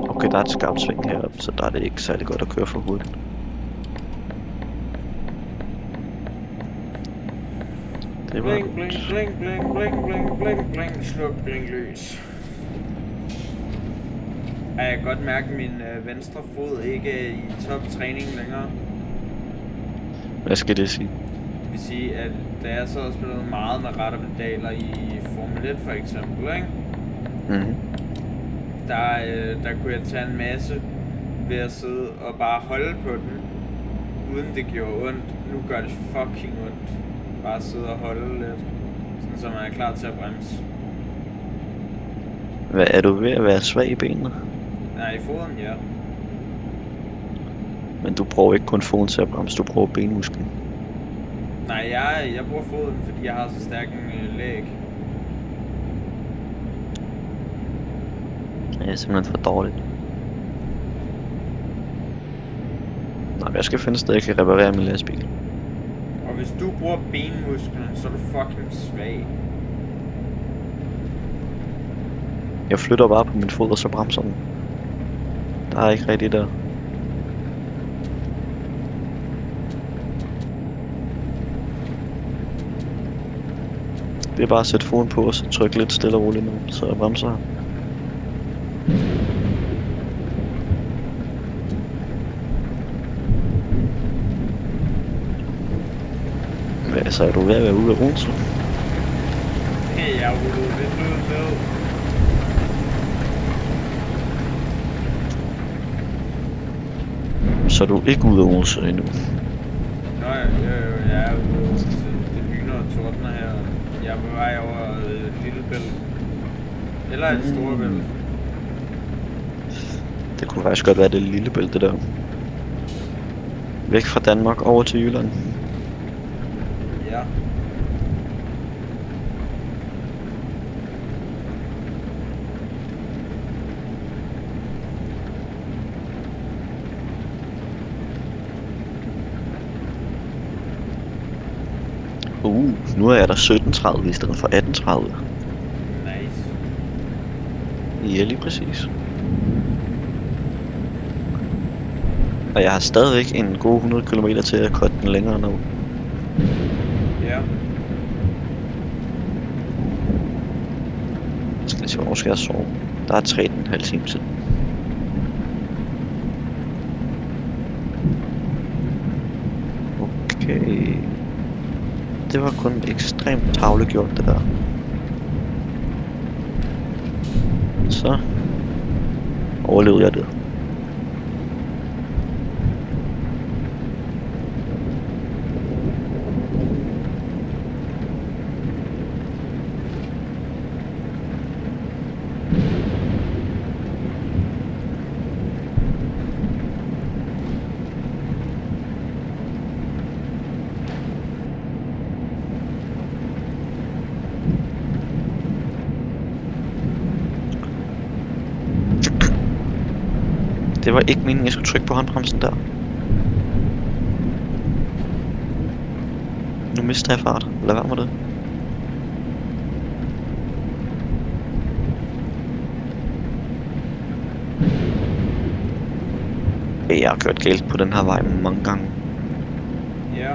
Okay, der er et skarpt sving heroppe, så der er det ikke særlig godt at køre for hurtigt. Det var Bling, bling, bling, bling, bling, bling, bling, bling, sluk, bling, lys. Jeg kan godt mærke, at min venstre fod ikke er i top-træning længere. Hvad skal det sige? Det vil sige, at da jeg så har spillet meget med ret og pedaler i Formel 1 for eksempel, ikke? Mhm. Der kunne jeg tage en masse ved at sidde og bare holde på den, uden det gjorde ondt. Nu gør det fucking ondt. Bare sidde og holde lidt, sådan så man er klar til at bremse. Hvad er du ved at være svag i benene? Nej, i foden, ja. Men du bruger ikke kun foden til at bremse, du bruger benmusklen. Nej, jeg bruger foden, fordi jeg har så stærk en læg. Det er simpelthen for dårligt. Nej, jeg skal finde et sted, jeg kan reparere min lastbil. Og hvis du bruger benmusklen, så er du fucking svag. Jeg flytter bare på min fod, og så bremser den. Der er ikke rigtig der. Det er bare at sætte foden på, og så trykke lidt stille og roligt ned, så jeg bremser her. Hvad, så er du ved at være ude af Odense? Hey, jeg er rullet vinduet ned. Så er du ikke ude af Odense endnu? Nå, jeg er ude af Odense. Det lyner og tordner her. Jeg er på vej over Lillebælt. Eller et Storebælt. Det kunne faktisk godt være det lille bælte der. Væk fra Danmark over til Jylland. Ja. Nu er jeg der 17.30 i stedet for 18.30. Nice. Ja, lige præcis. Og jeg har stadigvæk en god 100 km til at korte den længere ned. Ja. Skal jeg se, hvornår skal jeg sove? Der er 3,5 timer til. Okay. Det var kun ekstremt tavlegjort, det der. Så overlevede jeg det. Det var ikke meningen, jeg skulle trykke på håndbremsen der. Nu mister jeg fart. Lad være med det. Jeg har kørt galt på den her vej mange gange. Ja.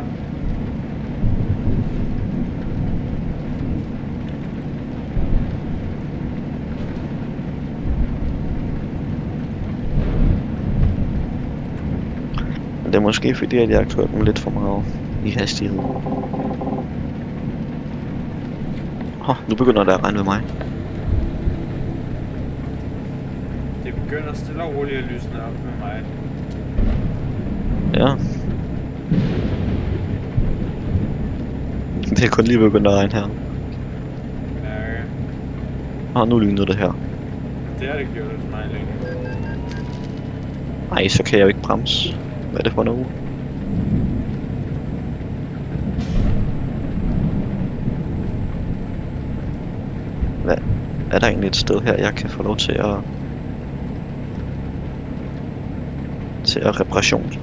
Men det er måske fordi, at jeg har kørt den lidt for meget i hastighed. Nu begynder det at regne ved mig. Det begynder stille og roligt at lysne op med mig. Ja. Det er kun lige begyndt at regne her. Ja. Nu lyner det her. Det har det gjort hos mig længe. Ej, så kan jeg jo ikke bremse. Hvad er det for noget? Hvad? Er der egentlig et sted her, jeg kan få lov til at reparation?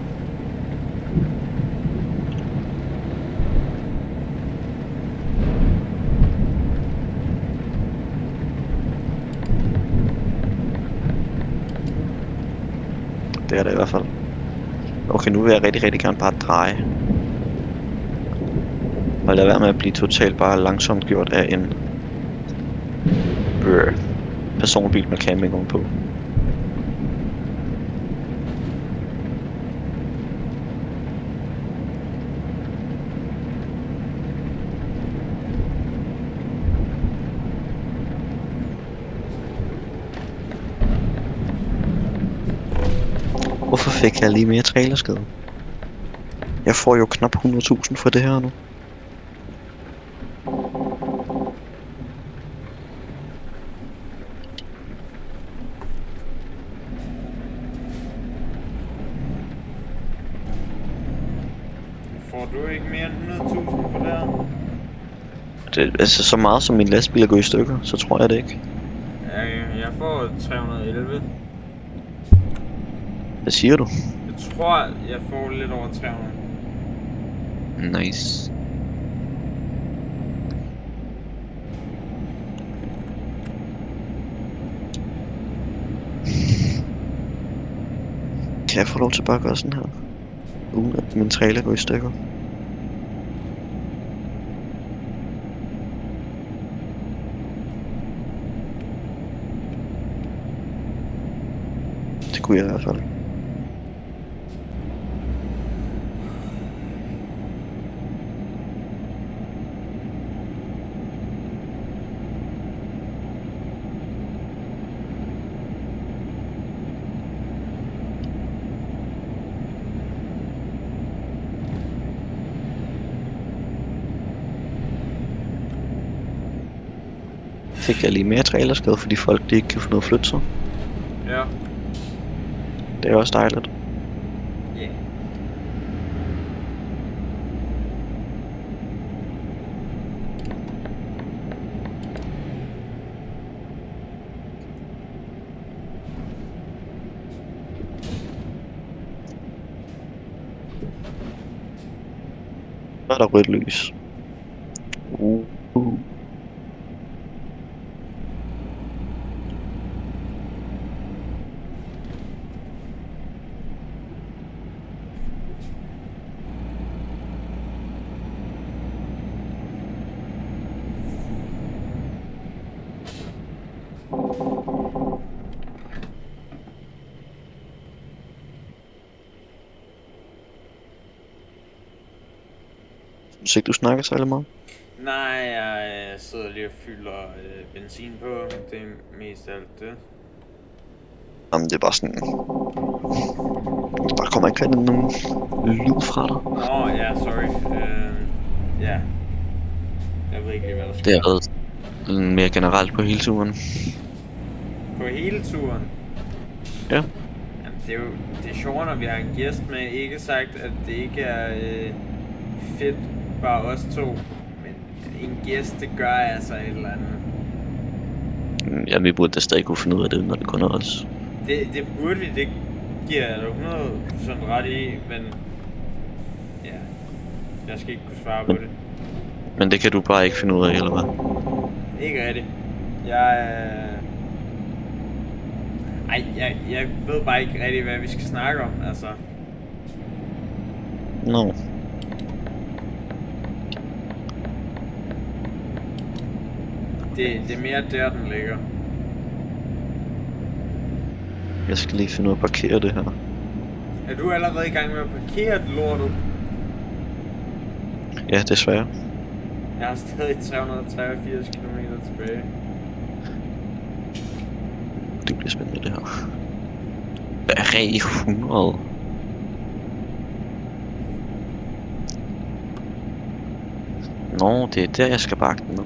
Det er det i hvert fald. Okay, nu vil jeg rigtig gerne bare dreje. Og lade være med at blive totalt bare langsomt gjort af en personbil med campingvogn på. Hvorfor fik jeg lige mere trailerskade? Jeg får jo knap 100.000 for det her nu. Får du ikke mere end 100.000 for det her? Det, altså så meget som min lastbil er gået i stykker, så tror jeg det ikke. Ja, jeg får 311. Hvad siger du? Jeg tror, jeg får lidt over 300. Nice. Kan jeg få lov til bare at gøre sådan her? Uden at min trailer går i stykker. Det kunne jeg i hvert fald. Fik jeg lige mere trailerskade, fordi folk de ikke kan få noget at flytte sig. Ja. Det er også dejligt. Yeah. Så er der rødt lys. Synes ikke, du snakker særlig meget? Nej, jeg sidder lige og fylder benzin på. Det er mest alt det. Jamen, det er bare sådan... Der kommer ikke rigtig nogen lyd fra dig. Nå, ja, sorry. Ja. Jeg ved ikke lige, hvad der Det sker. har været mere generelt på hele turen. På hele turen? Ja. Jamen, det er sjovere, når vi har en gæst med. Ikke sagt, at det ikke er fedt bare os to. Men en gæst, det gør altså et eller andet. Ja, vi burde da stadig kunne finde ud af det, når det kun er os. Det burde vi, det giver jeg 100% ret i, men ja, jeg skal ikke kunne svare på det. Men det kan du bare ikke finde ud af, eller hvad? Ikke rigtigt. Jeg ved bare ikke rigtig, hvad vi skal snakke om, altså. Nå. Det er mere der, den ligger. Jeg skal lige finde ud af at parkere det her. Er du allerede i gang med at parkere det lortet? Ja, desværre. Jeg har stadig 383 km tilbage. Det bliver spændende, det her. Re 100. Nå, det er der, jeg skal bakke den nu.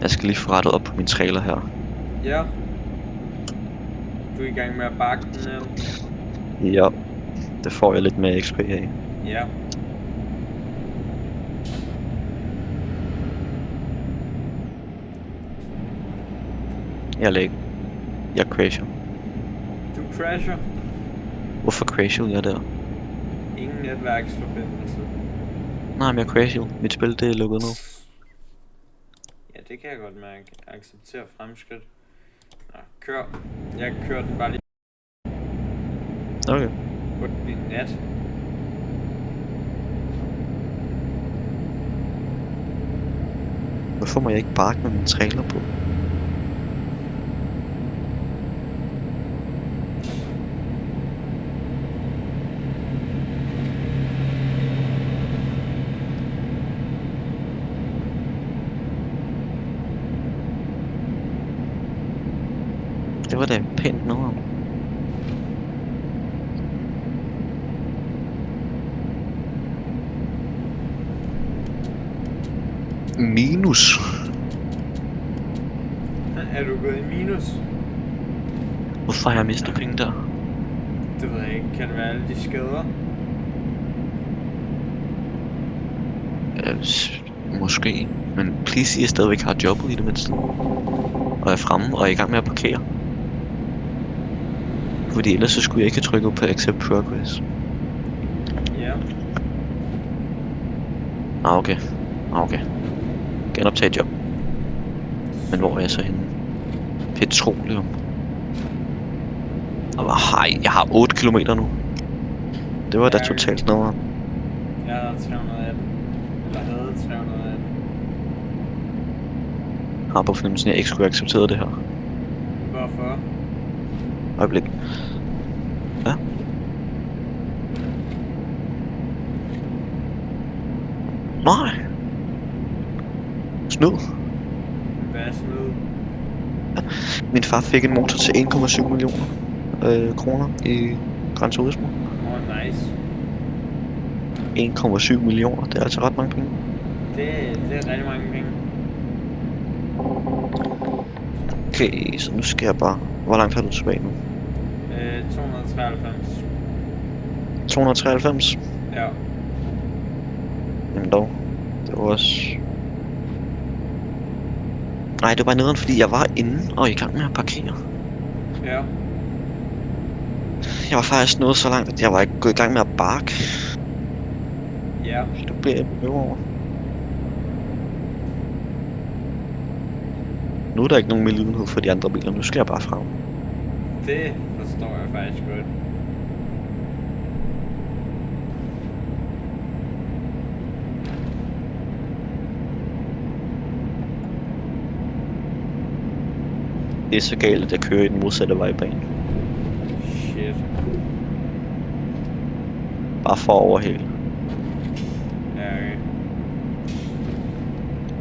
Jeg skal lige få rettet op på min trailer her. Ja. Du er i gang med at bakke den her. Ja, det får jeg lidt mere XP af. Ja. Jeg crasher. Du crasher. Hvorfor crasher jeg der? Ingen netværksforbindelse. Nej, men jeg crasher. Mit spil, det er lukket ned. Ja, det kan jeg godt mærke. Acceptere fremskridt. Nå, kør. Jeg kører den bare lige Okay. på din net. Hvorfor må jeg ikke parke med min trailer på? Det var da et pænt nummer. Minus. Er du gået i minus? Hvorfor har jeg mistet penge der? Det ved jeg ikke. Kan det være alle de skader? Måske. Men please sige, at jeg stadigvæk har jobbet i det mindste. Og er fremme og er i gang med at parkere. Fordi ellers så skulle jeg ikke have trykket på Accept Progress. Ja. Okay. Genoptage job. Men hvor er jeg så henne? Petroleum. Og hej, jeg har 8 kilometer nu. Det var da totalt noget. Jeg havde 318. Eller havde 318. Jeg har på fornemmelsen, at jeg ikke skulle have accepteret det her. Hvorfor? Øjeblik. Ja. Nej. Snyd. Hvad er snyd? Min far fik en motor til 1,7 millioner kroner i Gran Turismo. Nice. 1,7 millioner, det er altså ret mange penge. Det er rigtig mange penge. Okay, så nu skal jeg bare... Hvor langt har du tilbage nu? 293. 293? Ja. Jamen dog. Det var også... Nej, det var bare nederen, fordi jeg var inde og i gang med at parkere. Ja. Jeg var faktisk nået så langt, at jeg var ikke gået i gang med at barke. Ja. Så det bliver jeg over. Nu er der ikke nogen medlidenhed for de andre biler, nu skal jeg bare frem. Det forstår jeg faktisk godt. Det er så galt, at jeg kører i den modsatte vejbane. Shit. Bare for at overhale. Ja, okay.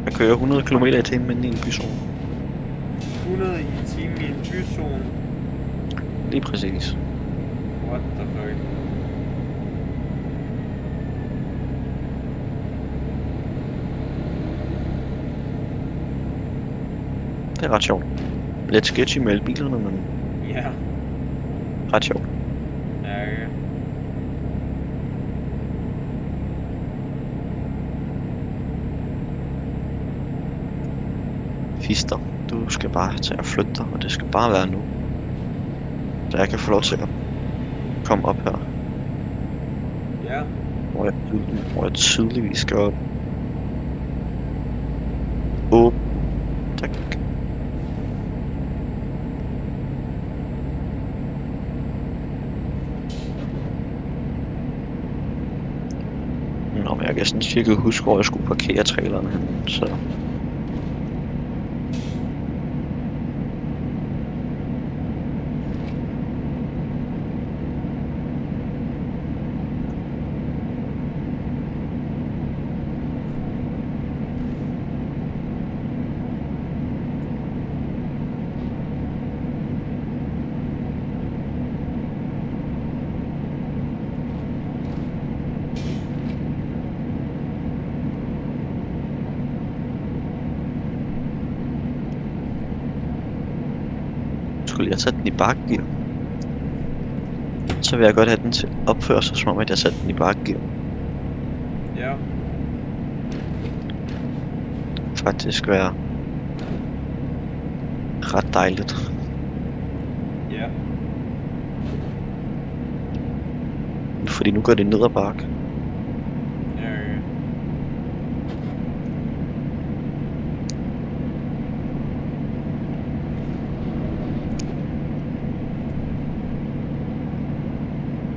Jeg kører 100 km i timen i en byzone. 100 i timen i en byzone. Lige præcis. What the fuck? Det er ret sjovt. Lidt sketchy med alle bilerne, men Ja. ret sjovt. Ja, okay. Fister, du skal bare tage og flytte dig, og det skal bare være nu. Så jeg kan få lov til at komme op her, Ja. hvor jeg tydeligvis skal op. Tak. Nå, men jeg kan sådan cirka huske, hvor jeg skulle parkere traileren hen, så... Skulle jeg sætte den i bakgear, så vil jeg godt have den til at opføre sig, som om at jeg satte den i bakgear. Ja. Faktisk være ret dejligt. Ja. Fordi nu går det ned ad bakke. Ja, okay.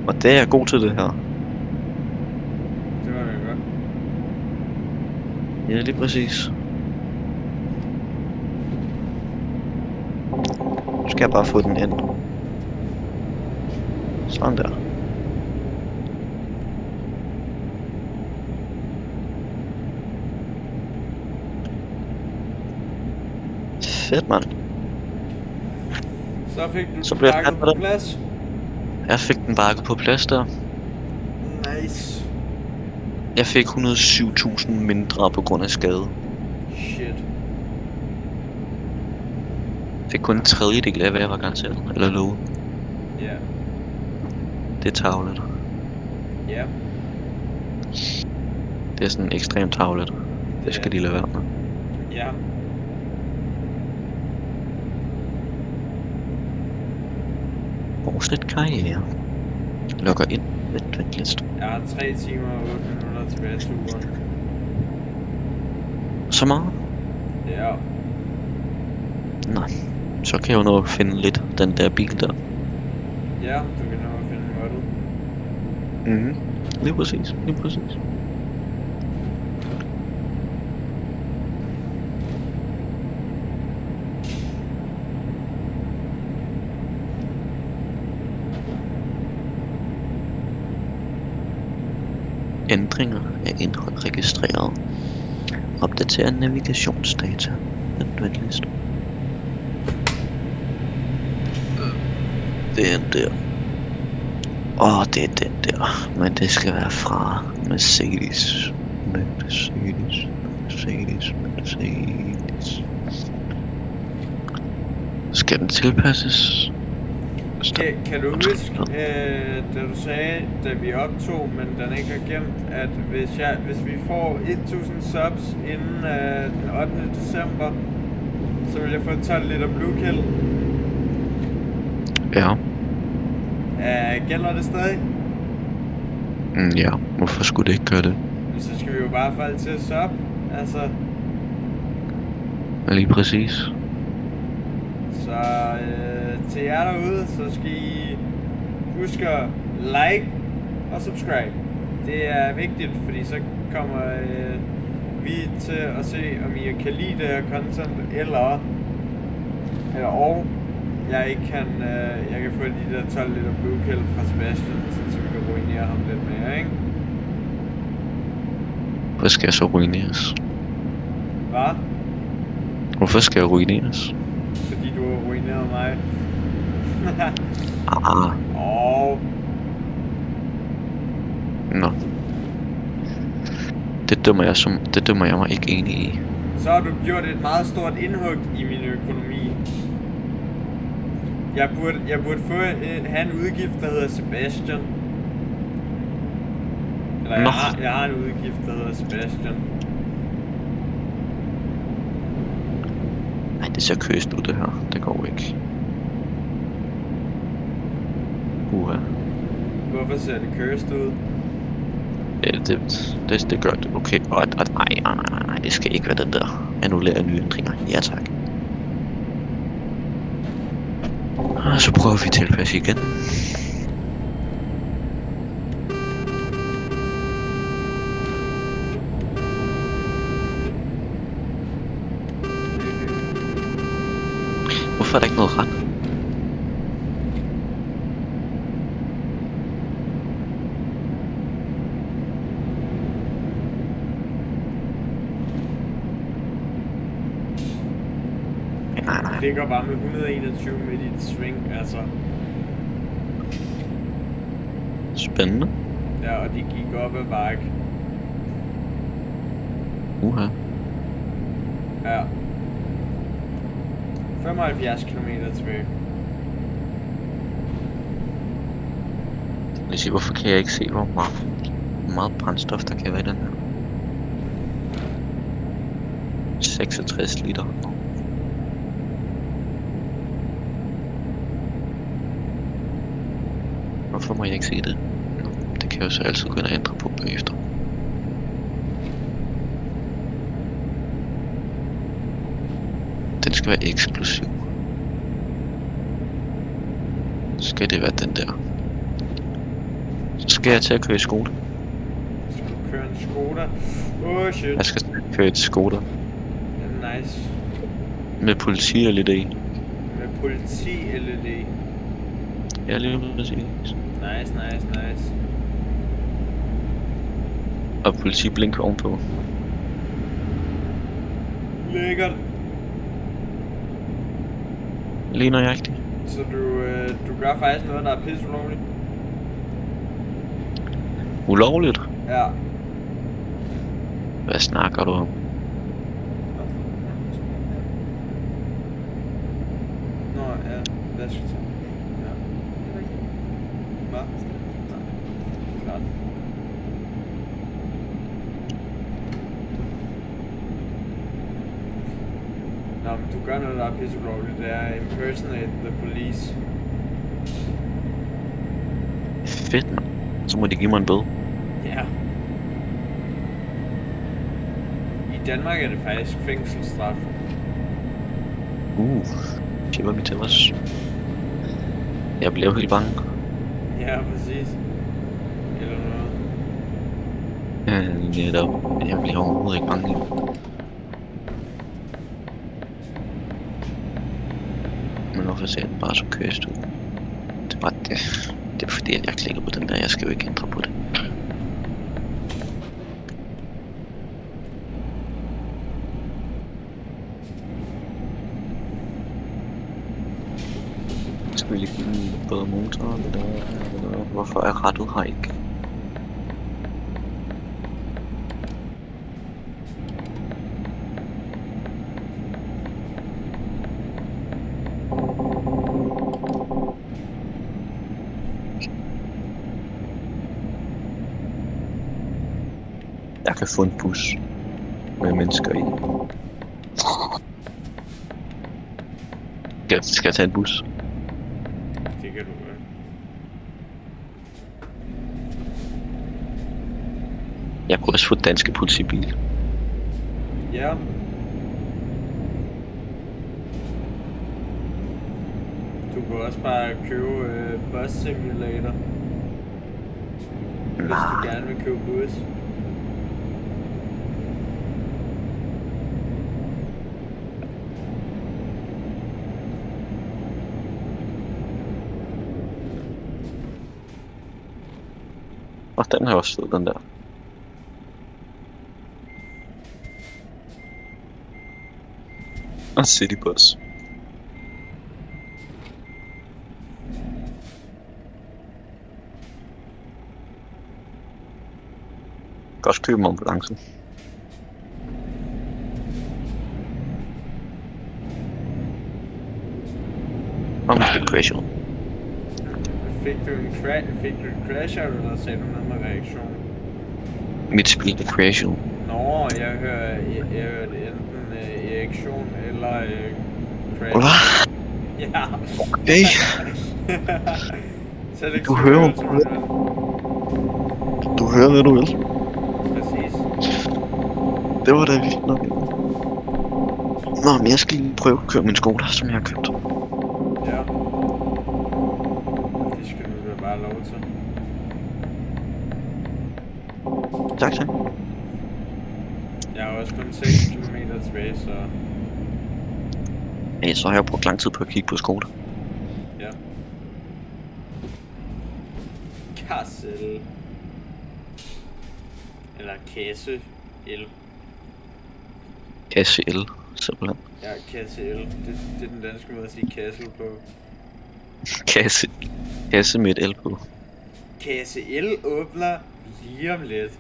Og det er jeg god til det her. Det var det godt. Ja, lige præcis. Nu skal jeg bare få den ind. Sådan der. Fedt, mand. Så fik du Så bliver jeg pakket på på det. plads. Jeg fik den bakket på plads der. Nice. Jeg fik 107.000 mindre på grund af skade. Shit. Jeg fik kun en tredjedel af, hvad jeg var garanteret. Eller lovet. Ja. Det er tarveligt. Ja. Det er sådan ekstremt tarveligt. Det skal de lade være med. Ja. Årslet karriere. Logger ind. Ventliste. Jeg har 3 timer og 8 minutter tilbage til ugen. Så meget? Ja. Nej. Så kan jeg jo nå at finde lidt den der bil der. Ja, du kan nå at finde model. Mhm. Lige præcis. Lige præcis. Ændringer af indhold registreret. Opdater navigationsdata. Ventliste. Det er den der. Det er den der. Men det skal være fra Mercedes. Mercedes. Skal den tilpasses? Kan du huske, da du sagde, da vi optog, men den ikke har gemt, at hvis vi får 1000 subs inden den 8. december, så vil jeg få 12 liter Blue Kill. Ja. Gælder det stadig? Ja, hvorfor skulle det ikke gøre det? Så skal vi jo bare falde til sub, altså. Lige præcis. Så til jer derude, så skal I huske at like og subscribe. Det er vigtigt, fordi så kommer vi til at se, om I kan lide det her content, eller Eller og jeg ikke kan, jeg kan få de der 12 liter blue kelp fra Sebastian, så vi kan ruinere ham lidt mere, ikke? Hvorfor skal jeg så ruineres? Hvad? Hvorfor skal jeg ruineres? Fordi du har ruineret mig. Ah, nå. Det dømmer jeg mig ikke enig i. Så har du gjort et meget stort indhug i min økonomi. Jeg burde have en udgift, der hedder Sebastian. Eller jeg har en udgift, der hedder Sebastian. Nej, det ser køst ud det her. Det går ikke. Hvorfor ser det cursed ud? Det gør det. Okay, og nej, det skal ikke være den der. Annullere nye ændringer. Ja tak. Og så prøver vi tilpasse igen. Hvorfor er der ikke noget ret? Det går bare med 121 midt i et swing, altså. Spændende. Ja, og de gik op ad bakke. Ja. 75 km tilbage. Lad os se, hvorfor kan jeg ikke se, hvor meget brændstof der kan være i den her. 66 liter. Hvorfor må jeg ikke se det? Nå, det kan jeg jo så altid gå ind og ændre på bagefter. Den skal være eksplosiv. Skal det være den der? Så skal jeg til at køre i Skoda. Skal du køre en Skoda? Oh shit. Jeg skal køre et Skoda. Ja, nice. Med politi-LED. Med politi-LED. Ja, lige præcis. Nice. Og politiblink ovenpå. Lækkert. Lige nøjagtigt. Så du gør faktisk noget, der er pisse ulovligt? Ulovligt? Ja. Hvad snakker du om? Nå, ja. Lad os tage. Ja. Hvad? Nej. Klart. Nå, men du gør noget, der er pisse ulovligt. Det er impersonate the police. Fedt, man. Så må de give mig en bøde. Ja. I Danmark er det faktisk fængselsstraf. Det var vi til os. Jeg blev helt bange. Ja, præcis. Eller noget. Jeg bliver overhovedet ikke bange. Men hvorfor ser den bare så køst ud? Det var det. Det er fordi, at jeg klikker på den der. Jeg skal jo ikke ændre på det. Skal vi lige give en bedre motor? Eller hvorfor er rettet her ikke? Jeg kan få en bus med mennesker i. Skal jeg tage en bus? Det kan du gøre. Jeg kunne også få danske politibil. Ja. Du kan også bare købe Bus Simulator. Hvis du gerne vil købe bus. Den er også fed, den der. Og City Bus. Jeg kan også købe en ambulance. Og måske Crasher. Fik du en crasher, eller sagde du noget med reaktion? Mit spil er Crasher. Nå, jeg hørte enten erektion eller crash. Hvad? Ja. Hey, Selektiv Du hører. hørelse. du hører hvad du vil. Præcis. Det var da vildt nok. Nå, men jeg skal lige prøve at køre min Skoda, som jeg har købt. Ja. Det skal du da bare lov til. Tak, tak. Jeg har også kun 6 km tilbage, så Ja, så har jeg brugt lang tid på at kigge på Skoda. ja. Kassel. Eller kasse el. Kasse el, simpelthen. Ja, kasse el. Det er den danske måde at sige kassel på. Kasse med et el på. Kasse el åbner lige om lidt.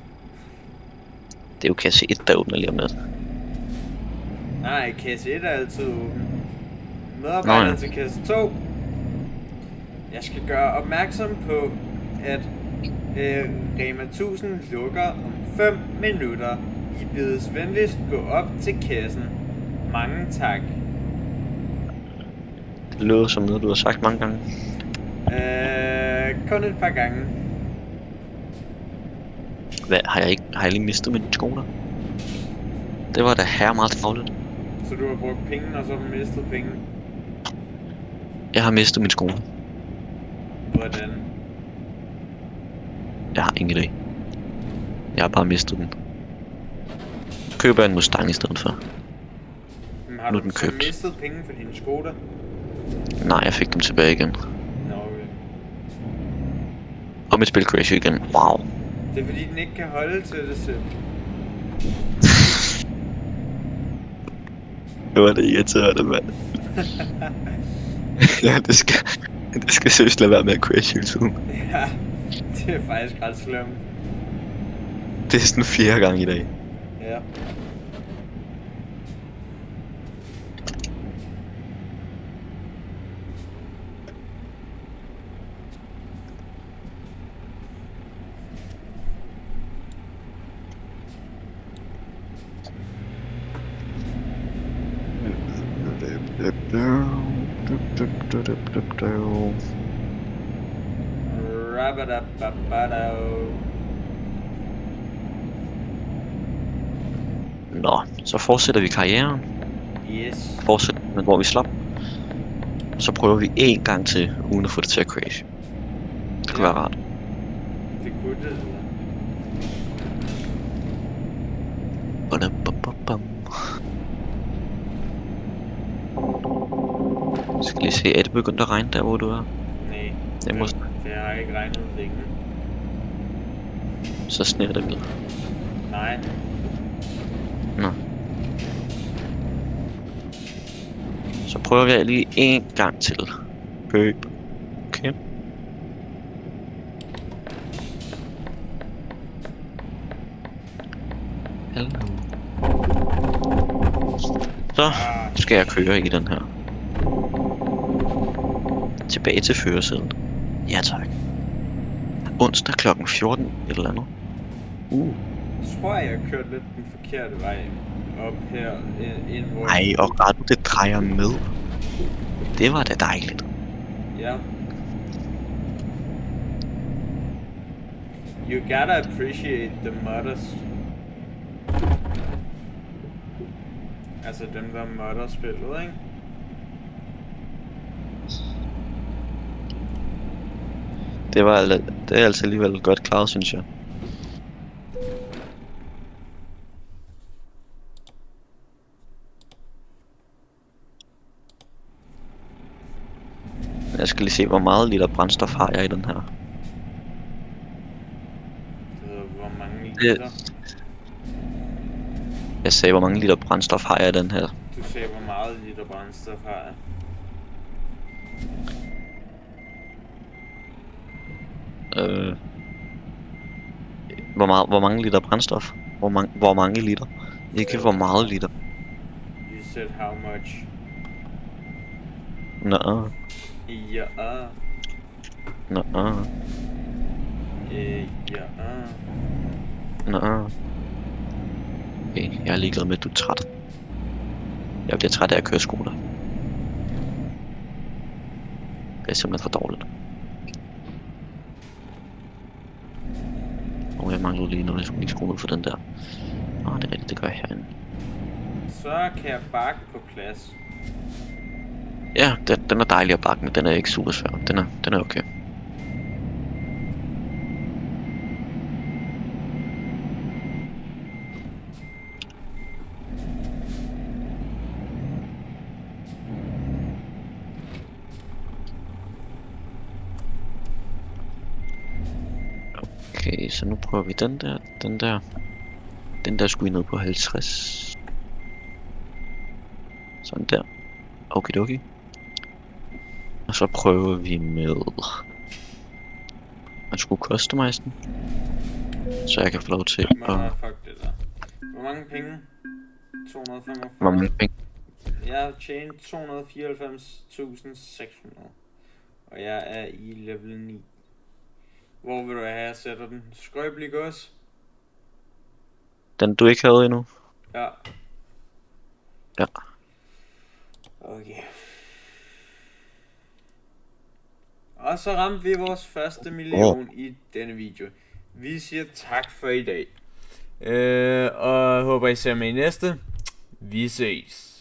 Det er jo kasse 1, der åbner lige om lidt. Nej, kasse 1 er altid åben. Medarbejder Nå, ja. til kasse 2. Jeg skal gøre opmærksom på, at Rema 1000 lukker om 5 minutter. I bedes venligst gå op til kassen. Mange tak. Det lyder som noget, du har sagt mange gange. Kun et par gange. Hvad, har jeg lige mistet min Skoda? Det var da her meget travlt. Så du har brugt penge, og så har du mistet penge. Jeg har mistet min Skoda. Hvordan? Jeg har ingen idé. Jeg har bare mistet den. Køber jeg en Mustang i stedet for. Men har Nu er du den så købt. mistet penge for din Skoda? Nej, jeg fik dem tilbage igen. Nå, okay. Og mit spil crasher igen. Wow. Det er fordi, den ikke kan holde til det selv. Det var det irriterende, mand. Ja, det skal seriøst lade være med at crash hele tiden. Ja, det er faktisk ret slemt. Det er sådan 4. gang i dag. Ja. Rabadababadao. Nå, så fortsætter vi karrieren. Yes. Fortsætter med hvor vi slap. Så prøver vi en gang til, uden at få det til at crash. Det kunne Ja. være rart. Det kunne det. Badabababam. Jeg skal lige se, er det begyndt at regne der, hvor du er? Nej, Det må- det har jeg ikke regnet længe. Så sner det vel. Nej. Nå. Så prøver vi lige en gang til. Køb. Okay. Hallo. Så skal jeg køre i den her. Tilbage til førersiden. Ja tak. Onsdag klokken 14 et eller andet. Jeg tror, jeg kørte lidt den forkerte vej op her, ind hvor... Ej, og ret det drejer med. Det var da dejligt. Ja. You gotta appreciate the modders. Altså dem, der modder spillet, ikke? Det er altså alligevel godt klaret, synes jeg. Jeg skal lige se, hvor meget liter brændstof har jeg i den her. mange liter? Jeg sagde, hvor mange liter brændstof har jeg i den her? Du sagde, hvor meget liter brændstof har jeg? Hvor mange liter brændstof? Hvor mange liter? Ikke hvor meget liter. You said how much? Nå, Ja. nå, Ja. nå. Okay, jeg er ligeglad med, at du er træt. Jeg bliver træt af at køre skoler. Det er simpelthen for dårligt. Og jeg mangler lige noget, jeg skulle ikke skrue ud for den der. Det er rigtigt, det gør jeg herinde. Så kan jeg bakke på plads. Ja, den er dejlig at bakke med, den er ikke super svær. Den er okay. Okay, så nu prøver vi den der. Den der skulle I ned på 50. Sådan der. Okay. Og så prøver vi med... Man skulle customize den. Så jeg kan få lov til at... Fuck det der. Hvor mange penge? 245. Hvor mange penge? Jeg har tjent 294.600. Og jeg er i level 9. Hvor vil du have, jeg sætter den? Skrøbelig også? Den du ikke havde endnu? Ja. Ja. Okay. Og så ramte vi vores første million i denne video. Vi siger tak for i dag. Og håber I ser med i næste. Vi ses.